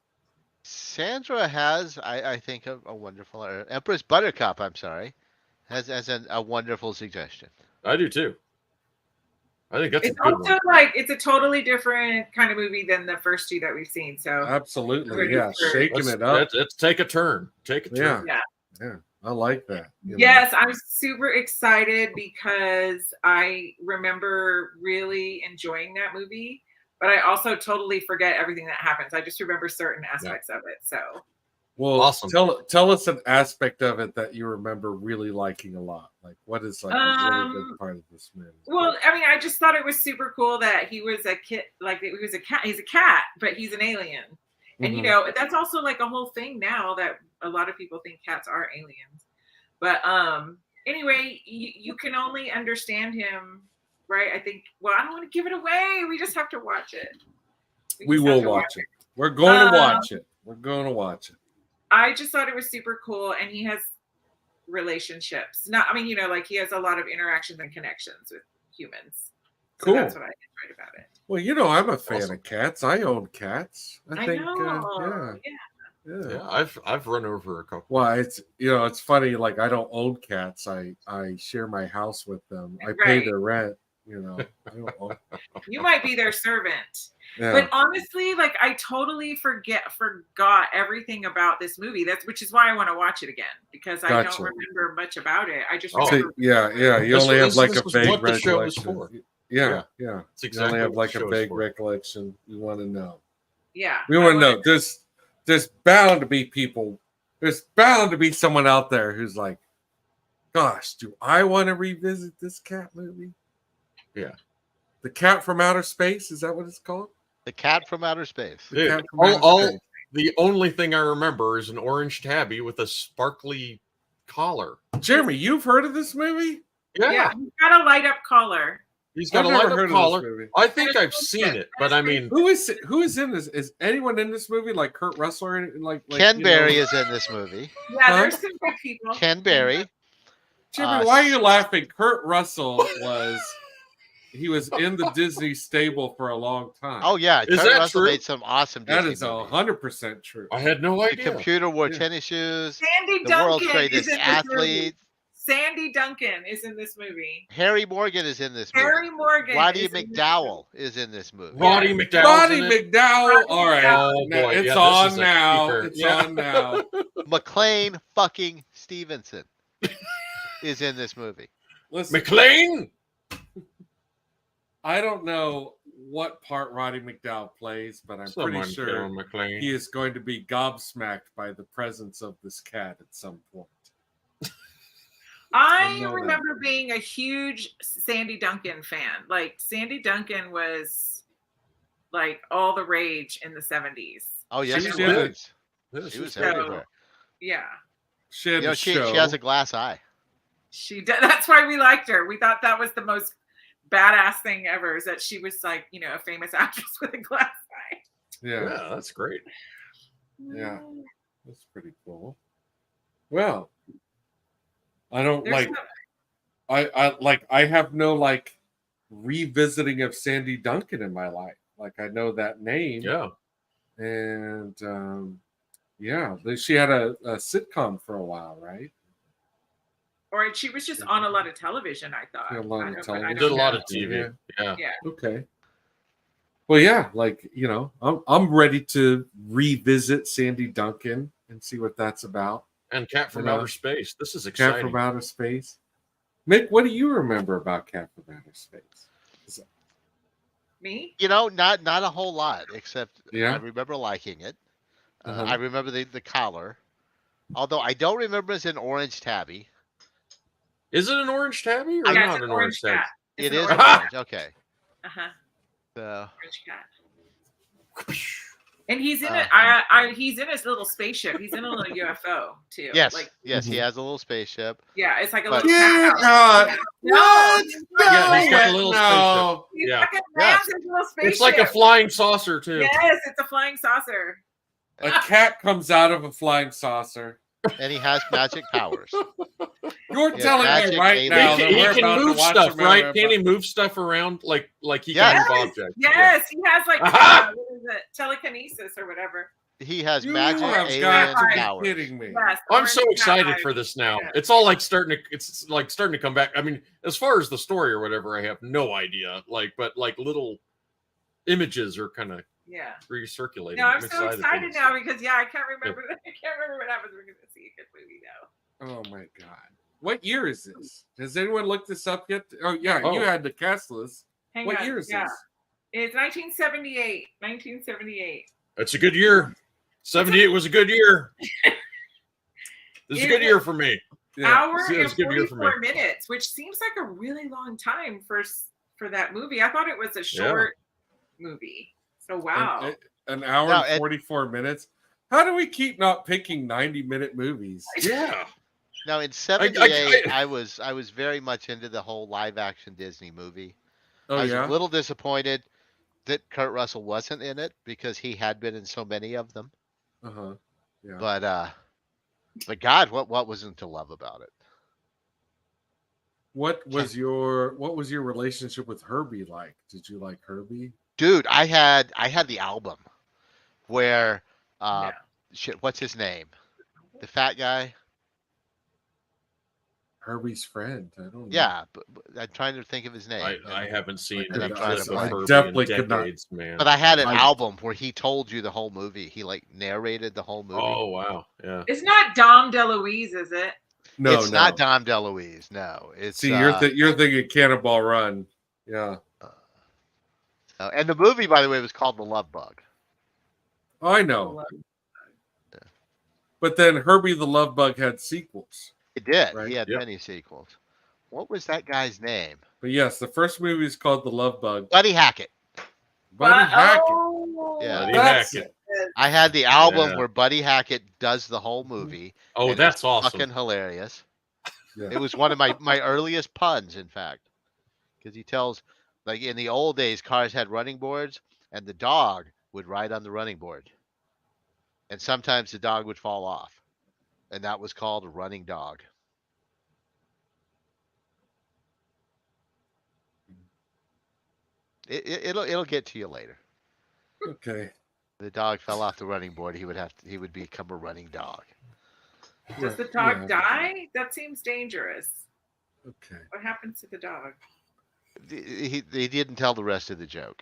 S4: Sandra has, I think, a wonderful Empress Buttercup. I'm sorry, has a wonderful suggestion.
S3: I do too. I think that's
S5: It's
S3: a good
S5: also
S3: one.
S5: like it's a totally different kind of movie than the first two that we've seen. So
S2: Absolutely. Yeah. Shaking it up.
S3: Let's take a turn. Take a turn.
S2: Yeah. Yeah. I like that. you know.
S5: yes, I'm super excited because I remember really enjoying that movie, but I also totally forget everything that happens. I just remember certain aspects of it. So
S2: Well,
S3: Awesome.
S2: Tell us an aspect of it that you remember really liking a lot. Like, what is like a really good part of this movie?
S5: well, I mean, I just thought it was super cool that he was a kid, like he was a cat. He's a cat, but he's an alien. And you
S2: Mhm.
S5: know, that's also like a whole thing now that a lot of people think cats are aliens. But anyway, you can only understand him, right? I think. Well, I don't want to give it away. We just have to watch it.
S2: We
S5: just
S2: will
S5: have to
S2: watch it. We're going to
S5: Um,
S2: watch it. We're going to watch it.
S5: I just thought it was super cool, and he has relationships. Not, I mean, you know, like he has a lot of interactions and connections with humans. So
S2: Cool.
S5: that's what I enjoyed about it.
S2: Well, you know, I'm a fan
S3: Awesome.
S2: of cats. I own cats.
S5: I
S2: think.
S5: know.
S2: Yeah.
S3: Yeah, I've run over a couple.
S2: Well, it's it's funny. Like I don't own cats. I share my house with them. I pay
S5: Right.
S2: their rent. You know. I don't own,
S5: You might be their servant.
S2: yeah.
S5: But honestly, like I totally forgot everything about this movie. Which is why I want to watch it again, because I
S2: Gotcha.
S5: don't remember much about it. I just
S3: Oh.
S2: See,
S5: remember.
S2: yeah. You
S3: This
S2: only have
S3: was-
S2: like
S3: this
S2: a
S3: was
S2: vague
S3: what the show was
S2: recollection.
S3: for.
S2: Yeah.
S3: It's
S2: You
S3: exactly
S2: only have
S3: what
S2: like
S3: the
S2: a
S3: show is
S2: vague
S3: for.
S2: recollection. You want to know.
S5: Yeah.
S2: We
S5: I
S2: want to
S5: wanna-
S2: know. There's bound to be people. There's bound to be someone out there who's like, "Gosh, do I want to revisit this cat movie?"
S3: Yeah.
S2: The Cat from Outer Space. Is that what it's called?
S4: The Cat from Outer Space.
S2: The
S3: Dude,
S2: Cat from Outer
S3: all
S2: Space.
S3: the only thing I remember is an orange tabby with a sparkly collar.
S2: Jeremy, you've heard of this movie?
S5: Yeah, he's got a light up collar.
S3: He's got
S2: I've
S3: a
S2: never
S3: light
S2: heard
S3: up
S2: of
S3: collar.
S2: this movie.
S3: I think I've seen it, but I mean,
S2: Who is in this? Is anyone in this movie like Kurt Russell or anything? Like
S4: Ken
S2: you
S4: Berry
S2: know?
S4: is in this movie.
S5: Yeah,
S2: Huh?
S5: there's some good people.
S4: Ken Berry.
S2: Jeremy, why are you laughing? Kurt Russell he was in the Disney stable for a long time.
S4: Oh yeah,
S3: Is
S4: Kurt
S3: that
S4: Russell
S3: true?
S4: made some awesome
S2: that
S4: Disney
S2: is
S4: movies.
S2: 100% true.
S3: I had no
S4: The
S3: idea.
S4: computer wore
S2: Yeah.
S4: tennis shoes.
S5: Sandy
S4: The world's
S5: Duncan is
S4: greatest
S5: in this movie.
S4: athlete.
S5: Sandy Duncan is in this movie.
S4: Harry Morgan is in this movie.
S5: Harry Morgan.
S4: Roddy
S5: is in this
S4: McDowell is in this movie.
S3: Roddy
S5: Yeah.
S3: McDowell.
S2: Roddy McDowell. All right.
S3: Oh,
S2: Now,
S3: boy.
S2: it's
S3: Yeah, this
S2: on
S3: is a
S2: now.
S3: keeper.
S2: It's
S3: Yeah.
S2: on now.
S4: McLean fucking Stevenson is in this movie.
S2: Listen,
S3: McLean.
S2: I don't know what part Roddy McDowell plays, but I'm
S3: Someone
S2: pretty sure
S3: kill McLean.
S2: he is going to be gobsmacked by the presence of this cat at some point. I
S5: I
S2: know that.
S5: remember being a huge Sandy Duncan fan. Like Sandy Duncan was like all the rage in the 70s.
S4: Oh yes,
S2: She
S4: she
S2: did.
S4: was.
S3: This
S4: She
S3: is
S4: was
S5: So-
S4: everywhere.
S5: Yeah.
S2: She had
S4: You know,
S2: a
S4: she
S2: show.
S4: has a glass eye.
S5: She did. That's why we liked her. We thought that was the most badass thing ever, is that she was like, you know, a famous actress with a glass eye.
S3: Yeah, that's great.
S2: Yeah. That's pretty cool. Well, I don't
S5: There's
S2: like. I have no like revisiting of Sandy Duncan in my life. Like I know that name.
S3: Yeah.
S2: And yeah, she had a sitcom for a while, right?
S5: Or she was just on a lot of television, I thought.
S2: Yeah, a lot of
S5: I don't-
S2: television.
S3: Did a lot
S5: know.
S3: of TV. Yeah.
S5: Yeah.
S2: Okay. Well, yeah, like I'm ready to revisit Sandy Duncan and see what that's about.
S3: And Cat from
S2: You know,
S3: Outer Space. This is
S2: Cat
S3: exciting.
S2: from Outer Space. Mick, what do you remember about Cat from Outer Space?
S5: Me?
S4: Not a whole lot, except
S2: Yeah?
S4: I remember liking it.
S2: Uh-huh.
S4: I remember the collar, although I don't remember it's an orange tabby.
S3: Is it an orange tabby or
S5: Yeah,
S3: not
S5: it's
S3: an orange tabby?
S5: cat. It's
S4: It
S5: an
S4: is
S5: orange
S4: orange. Okay.
S5: Uh-huh.
S4: So,
S5: Orange cat. And he's in
S4: Uh,
S5: it. He's in his little spaceship. He's in a little UFO too.
S4: yes,
S5: Like,
S4: yes, he
S2: Mhm.
S4: has a little spaceship.
S5: yeah, it's like a
S4: But-
S5: little cat house.
S2: God.
S5: No,
S2: What?
S5: he's
S3: Yeah, he's got a
S5: no.
S3: little
S2: No.
S5: He
S3: Yeah.
S5: fucking
S4: Yes.
S5: lands his little spaceship.
S3: It's like a flying saucer too.
S5: Yes, it's a flying saucer.
S2: A cat comes out of a flying saucer.
S4: And he has magic powers.
S2: You're
S4: Yeah,
S2: telling
S4: magic
S2: me right
S4: alien.
S2: now
S3: He
S2: that we're
S3: can
S2: about
S3: move
S2: to watch
S3: stuff,
S2: a
S3: right?
S2: movie
S3: Can he
S2: about-
S3: move stuff around like he
S4: Yes.
S3: can move objects?
S5: Yes, he has like
S3: Aha!
S5: what is it? Telekinesis or whatever.
S4: He has
S2: You
S4: magic
S2: have
S4: alien
S2: got to be
S4: powers.
S2: kidding me.
S5: Yes,
S3: I'm
S5: orange
S3: so
S5: cat
S3: excited
S5: eyes.
S3: for this now.
S5: Yeah.
S3: It's all like starting to come back. I mean, as far as the story or whatever, I have no idea. But little images are kind of
S5: Yeah.
S3: recirculating.
S5: No, I'm so
S3: for
S5: excited
S3: this.
S5: now because I can't remember. I can't remember what happens. We're gonna see a good movie now.
S2: Oh my god. What year is this? Has anyone looked this up yet? Oh yeah,
S3: Oh.
S2: you had the cast list.
S5: Hang
S2: What
S5: on.
S2: year is
S5: Yeah.
S2: this?
S5: It's 1978. 1978.
S3: That's a good year. 78 was a good year. This is a good year for me.
S5: Hour
S3: See,
S5: and
S3: that's a good year for me.
S5: 44 minutes, which seems like a really long time for that movie. I thought it was a short movie. So wow.
S2: An hour
S4: No,
S2: and 44 minutes. How do we keep not picking 90-minute movies?
S3: Yeah.
S4: Now in '78,
S3: I-
S4: I was very much into the whole live action Disney movie.
S2: Oh
S4: I was
S2: yeah.
S4: a little disappointed that Kurt Russell wasn't in it because he had been in so many of them.
S2: Uh-huh. Yeah.
S4: But God, what wasn't to love about it?
S2: What was your relationship with Herbie like? Did you like Herbie?
S4: Dude, I had the album where
S5: Yeah.
S4: shit, what's his name? The fat guy?
S2: Herbie's friend. I don't know.
S4: Yeah, but I'm trying to think of his name.
S3: I haven't seen
S2: I
S3: a
S2: trying
S3: clip
S2: to-
S3: of
S2: I
S3: Herbie
S2: definitely
S3: in
S2: could not-
S3: decades, man.
S4: But I had an
S2: I-
S4: album where he told you the whole movie. He like narrated the whole movie.
S3: Oh wow, yeah.
S5: It's not Dom DeLuise, is it?
S2: No,
S4: it's
S2: no.
S4: not Dom DeLuise. No, it's
S2: See, you're thinking Cannonball Run. Yeah.
S4: and the movie, by the way, was called The Love Bug.
S2: Oh, I know. But then Herbie the Love Bug had sequels.
S4: It did.
S2: Right,
S4: He had
S3: yep.
S4: many sequels. What was that guy's name?
S2: But yes, the first movie is called The Love Bug.
S4: Buddy Hackett.
S2: Buddy Hackett.
S5: Oh,
S4: Yeah.
S3: Buddy
S2: That's
S3: Hackett.
S2: it.
S4: I had the album
S3: Yeah.
S4: where Buddy Hackett does the whole movie.
S3: Oh,
S4: and
S3: that's
S4: it's
S3: awesome.
S4: Fucking hilarious.
S2: Yeah.
S4: It was one of my earliest puns, in fact, because he tells, like in the old days, cars had running boards, and the dog would ride on the running board, and sometimes the dog would fall off, and that was called a running dog. It'll get to you later.
S2: Okay.
S4: The dog fell off the running board. He would become a running dog.
S5: Does the
S2: Yeah.
S5: dog die? That seems dangerous.
S2: Okay.
S5: What happens to the dog?
S4: He didn't tell the rest of the joke.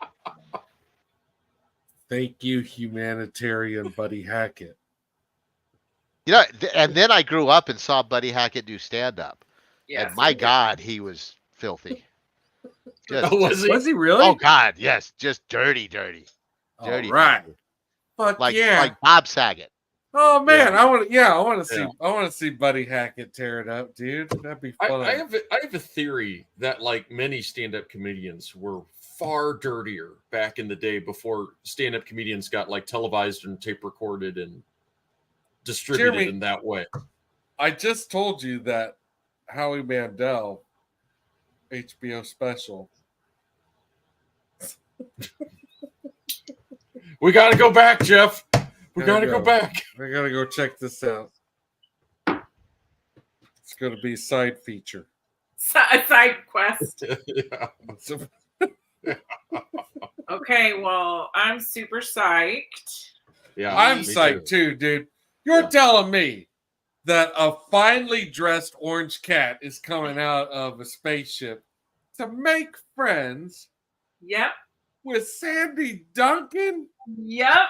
S2: Thank you, humanitarian Buddy Hackett.
S4: And then I grew up and saw Buddy Hackett do stand up.
S5: Yes.
S4: And my God, he was filthy. Just,
S3: Oh, was he?
S2: Was he really?
S4: oh God, yes, just dirty. Dirty.
S2: All right. Fuck
S4: Like
S2: yeah.
S4: like Bob Saget.
S2: Oh man,
S3: Yeah.
S2: I want to see.
S3: Yeah.
S2: I want to see Buddy Hackett tear it up, dude. That'd be fun.
S3: I have a theory that like many stand-up comedians were far dirtier back in the day before stand-up comedians got like televised and tape recorded and distributed
S2: Jeremy-
S3: in that way.
S2: I just told you that Howie Mandel HBO special.
S3: We got to go back, Jeff. We got
S2: Gotta
S3: to go
S2: go.
S3: back.
S2: I gotta go check this out. It's gonna be a side feature.
S5: Side quest.
S3: Yeah.
S5: Okay, well, I'm super psyched.
S3: Yeah,
S2: I'm
S3: me
S2: psyched too, dude. You're telling me that a finely dressed orange cat is coming out of a spaceship to make friends
S5: Yep.
S2: with Sandy Duncan?
S5: Yep.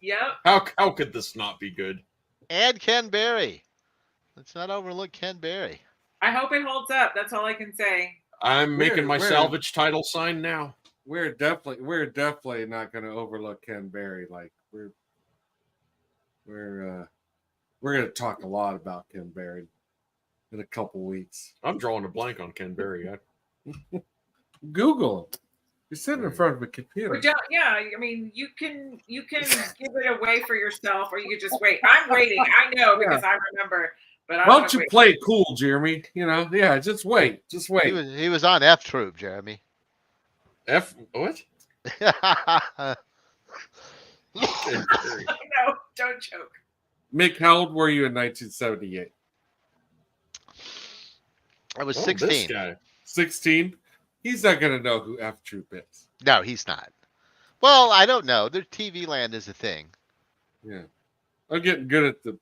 S5: Yep.
S3: How could this not be good?
S4: And Ken Berry. Let's not overlook Ken Berry.
S5: I hope it holds up. That's all I can say.
S3: I'm making my
S2: Where-
S3: salvage title sign now.
S2: We're definitely not going to overlook Ken Berry. Like we're going to talk a lot about Ken Berry in a couple weeks.
S3: I'm drawing a blank on Ken Berry.
S2: Google him. You're sitting in front of a computer.
S5: Or yeah, I mean, you can give it away for yourself, or you could just wait. I'm waiting. I know because I remember. But
S2: Why don't you play it cool, Jeremy? You know, yeah, just wait. Just wait.
S4: He was on F Troop, Jeremy.
S3: F what?
S5: No, don't joke.
S2: Mick, how old were you in 1978?
S4: I was
S3: Oh,
S4: 16.
S3: this guy.
S2: 16? He's not going to know who F Troop is.
S4: No, he's not. Well, I don't know. Their TV land is a thing.
S2: Yeah. I'm getting good at the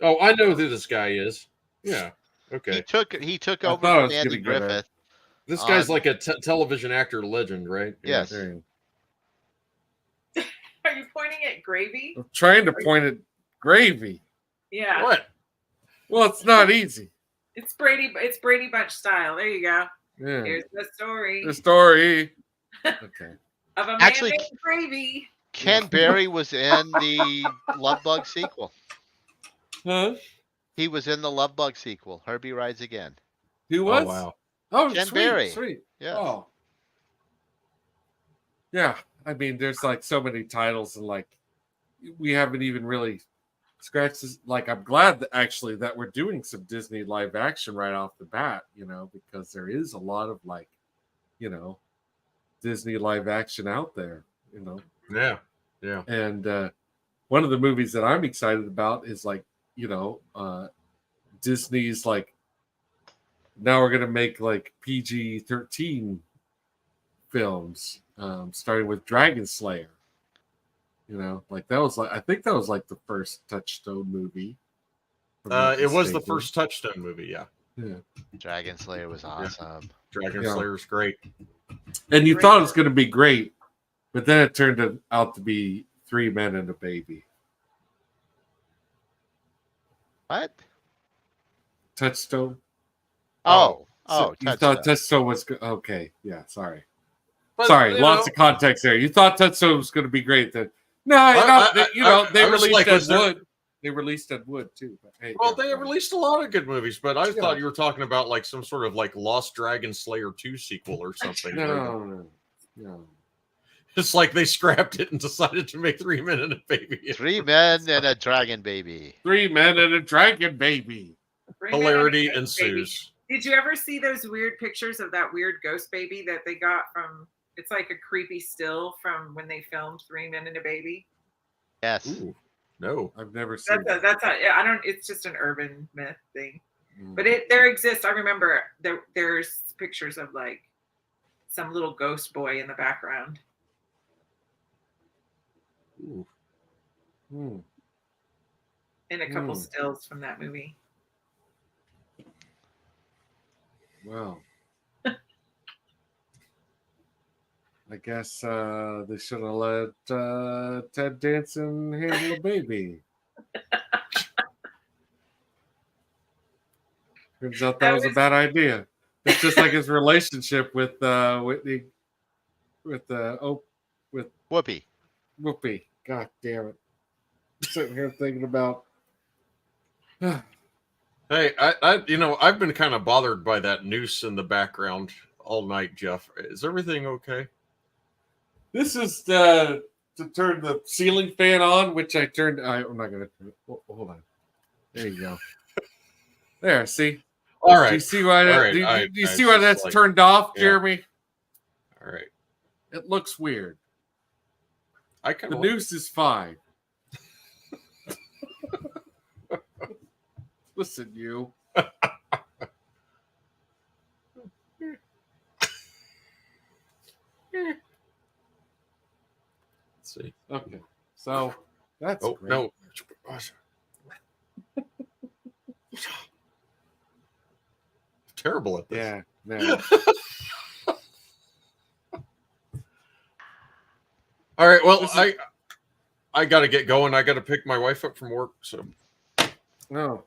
S3: Oh, I know who this guy is. Yeah. Okay.
S4: He took
S2: I
S4: over
S2: thought I
S4: from
S2: was
S4: Andy
S2: getting good at it.
S4: Griffith.
S3: This guy's like a television actor legend, right?
S4: Yes.
S2: Yeah.
S5: Are you pointing at gravy?
S2: I'm trying to point at gravy.
S5: Yeah.
S3: What?
S2: Well, it's not easy.
S5: It's Brady Bunch style. There you go.
S2: Yeah.
S5: Here's the story
S2: The story. Okay.
S5: of a man
S4: Actually,
S5: named Gravy.
S4: Ken Berry was in the Love Bug sequel.
S2: Huh?
S4: He was in the Love Bug sequel. Herbie Rides Again.
S2: Who was?
S3: Oh, wow.
S2: Oh,
S4: Ken
S2: sweet,
S4: Berry.
S2: sweet.
S4: Yeah.
S2: Oh. Yeah. I mean, there's like so many titles, and like we haven't even really scratched this. Like, I'm glad that actually that we're doing some Disney live action right off the bat, you know, because there is a lot of like, you know, Disney live action out there, you know.
S3: Yeah. Yeah.
S2: And one of the movies that I'm excited about is like, you know, Disney's like, now we're gonna make like PG-13 films, starting with Dragon Slayer. You know, like that was like, I think that was like the first Touchstone movie.
S3: It was the first Touchstone movie. Yeah.
S2: Yeah.
S4: Dragon Slayer was awesome.
S3: Dragon
S2: Yeah.
S3: Slayer's great.
S2: And you thought it was going to be great, but then it turned out to be 3 men and a baby.
S4: What?
S2: Touchstone.
S4: Oh,
S2: So you
S4: Touchstone.
S2: thought Touchstone was okay? Yeah, sorry,
S3: But,
S2: sorry.
S3: you
S2: Lots
S3: know,
S2: of context there. You thought Touchstone was going to be great. Then no, they
S3: I was
S2: released
S3: like,
S2: Ed
S3: was there-
S2: Wood. They released Ed Wood too. But hey,
S3: Well,
S2: yeah,
S3: they
S2: right.
S3: released a lot of good movies, but I
S2: Yeah.
S3: thought you were talking about like some sort of like Lost Dragon Slayer 2 sequel or something.
S2: No.
S3: It's like they scrapped it and decided to make 3 Men and a Baby.
S4: 3 men and a dragon baby.
S2: 3 men and a dragon baby.
S3: Hilarity
S5: Baby.
S3: ensues.
S5: Did you ever see those weird pictures of that weird ghost baby that they got from? It's like a creepy still from when they filmed 3 Men and a Baby.
S4: Yes.
S3: Ooh, no.
S2: I've never seen.
S5: I don't. It's just an urban myth thing,
S2: Mm.
S5: but there exists. I remember there's pictures of like some little ghost boy in the background.
S3: Ooh.
S2: Hmm.
S5: And a couple
S2: Hmm.
S5: stills from that movie.
S2: Wow. I guess they should have let Ted Danson handle a baby. Turns out that was a bad idea. It's just like his relationship with Whitney, with
S4: Whoopi.
S2: Whoopi. God damn it! I'm sitting here thinking about.
S3: Hey, I've been kind of bothered by that noose in the background all night, Jeff. Is everything okay?
S2: This is to turn the ceiling fan on, which I turned. I'm not going to. Hold on. There you go. There, see.
S3: All right.
S2: Do you see why?
S3: All right.
S2: Do you
S3: I
S2: see why that's
S3: just, like,
S2: turned off,
S3: yeah.
S2: Jeremy?
S3: All right.
S2: It looks weird.
S3: I kind
S2: The
S3: of
S2: noose is fine. Listen, you.
S3: Let's see.
S2: Okay. So that's
S3: Oh
S2: great.
S3: no. Terrible at this.
S2: Yeah. No.
S3: All right. Well,
S2: This is-
S3: I got to get going. I got to pick my wife up from work. So
S2: Oh.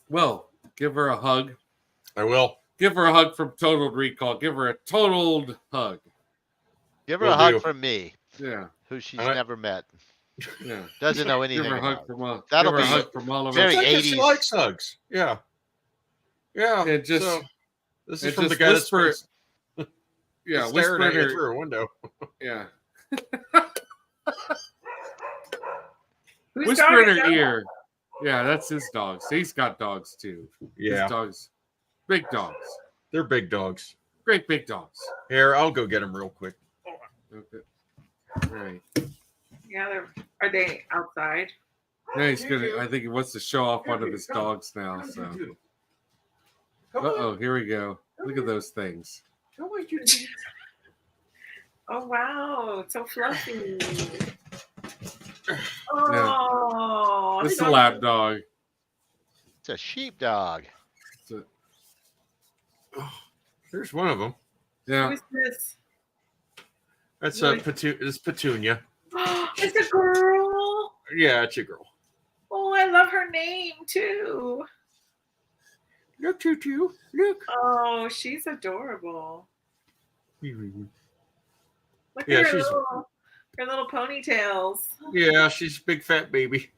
S2: Well, give her a hug.
S3: I will.
S2: Give her a hug from Total Recall. Give her a totaled hug.
S4: Give her
S3: Will
S4: a hug
S3: do.
S4: from me,
S2: Yeah.
S4: who she's
S3: And I-
S4: never met.
S2: Yeah.
S4: Doesn't know
S2: Give
S4: anything
S2: her a hug
S4: about.
S2: from all.
S4: That'll
S2: give her a
S4: be
S2: hug from all of
S4: very
S2: us.
S3: She
S4: 80s.
S3: likes hugs. Yeah. Yeah.
S2: And just
S3: so, this is
S2: and
S3: from the
S2: just
S3: guy that
S2: whisper-
S3: spends
S2: Yeah,
S3: staring
S2: whisper
S3: at
S2: in
S3: you
S2: her.
S3: through a window.
S2: Yeah.
S5: Whose
S2: Whisper
S5: dog
S2: in
S5: is
S2: her
S5: that?
S2: ear. Yeah, that's his dogs. He's got dogs too.
S3: Yeah.
S2: His dogs. Big dogs.
S3: They're big dogs.
S2: Great big dogs.
S3: Here, I'll go get them real quick.
S2: Okay. All right.
S5: Yeah, are they outside?
S2: Yeah, he's gonna. I think he wants to show off one of his dogs now. So. Uh-oh, here we go. Look at those things.
S5: Oh wow, it's so fluffy. Oh,
S2: This is a
S5: so
S2: lap dog.
S4: It's a sheepdog.
S2: It's a-
S3: There's one of them.
S2: yeah.
S5: Who's this?
S3: That's
S5: Really?
S3: it's Petunia.
S5: It's a girl.
S3: Yeah, it's a girl.
S5: Oh, I love her name too.
S3: Look, Tutu. Look.
S5: Oh, she's adorable. Look
S3: Yeah,
S5: at her
S3: she's-
S5: little ponytails.
S3: Yeah, she's a big fat baby.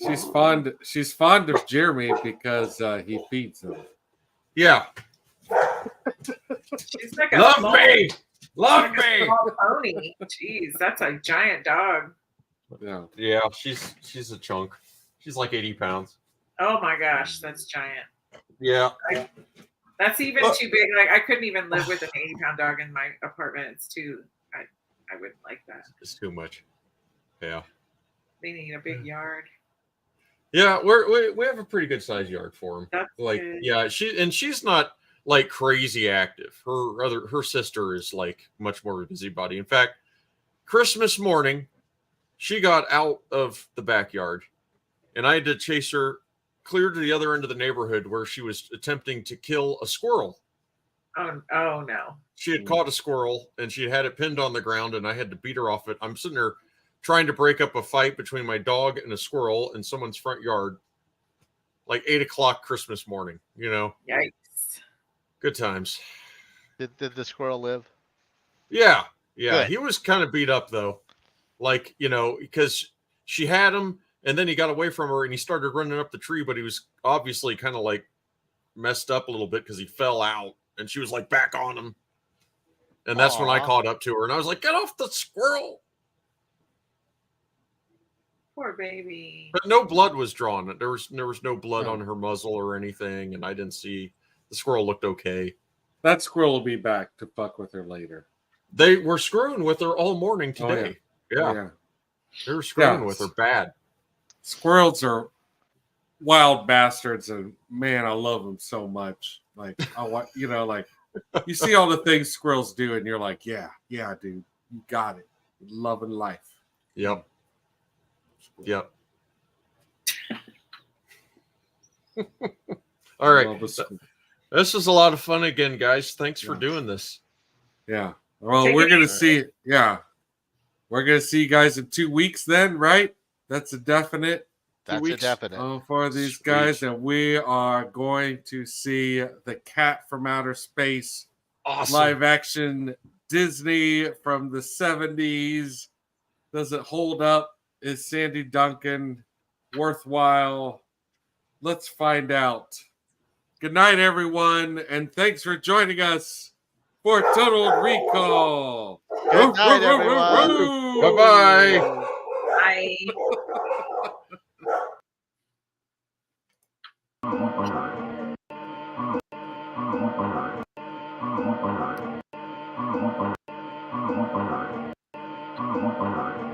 S2: She's fond. She's fond of Jeremy because he feeds him.
S3: Yeah.
S5: She's like a
S3: Love
S5: small,
S3: me. Love
S5: like a
S3: me.
S5: small pony. Jeez, that's a giant dog.
S2: Yeah.
S3: Yeah, she's a chunk. She's like 80 pounds.
S5: Oh my gosh, that's giant.
S3: Yeah.
S5: That's even too big. Like I couldn't even live with an 80-pound dog in my apartment. It's too. I wouldn't like that.
S3: It's too much. Yeah.
S5: They need a big yard.
S3: Yeah, we have a pretty good sized yard for him.
S5: That's
S3: Like,
S5: good.
S3: yeah, she's not like crazy active. Her sister is like much more of a busybody. In fact, Christmas morning, she got out of the backyard, and I had to chase her clear to the other end of the neighborhood where she was attempting to kill a squirrel.
S5: Oh no.
S3: She had caught a squirrel and she had it pinned on the ground, and I had to beat her off it. I'm sitting there trying to break up a fight between my dog and a squirrel in someone's front yard, like 8 o'clock Christmas morning. You know,
S5: Yikes.
S3: good times.
S4: Did the squirrel live?
S3: Yeah.
S4: Good.
S3: He was kind of beat up though, like, you know, because she had him and then he got away from her and he started running up the tree, but he was obviously kind of like messed up a little bit because he fell out and she was like back on him. And that's when I
S4: Aw.
S3: caught up to her and I was like, get off the squirrel.
S5: Poor baby.
S3: But no blood was drawn. There was no blood
S2: No.
S3: on her muzzle or anything, and I didn't see the squirrel looked okay.
S2: That squirrel will be back to fuck with her later.
S3: They were screwing with her all morning
S2: Oh, yeah.
S3: today. Yeah. They were screwing with her bad.
S2: Squirrels are wild bastards, and man, I love them so much. Like I want, you know, like you see all the things squirrels do, and you're like, yeah, dude, you got it. Loving life.
S3: Yep. All right.
S2: Love a squirrel.
S3: This was a lot of fun again, guys. Thanks for
S2: Yeah.
S3: doing this.
S2: Yeah. Well,
S5: Take
S2: we're
S5: it
S2: gonna
S5: easy.
S2: see. Yeah, we're gonna see you guys in 2 weeks. Then, right? That's a definite.
S4: That's a
S3: weeks.
S4: definite.
S2: For these
S3: Sweet.
S2: guys, and we are going to see the Cat from Outer Space
S3: Awesome.
S2: live action Disney from the 70s. Does it hold up? Is Sandy Duncan worthwhile? Let's find out. Good night, everyone, and thanks for joining us for Total Recall.
S4: Good night, everyone.
S3: Bye-bye.
S5: Bye.
S2: bird.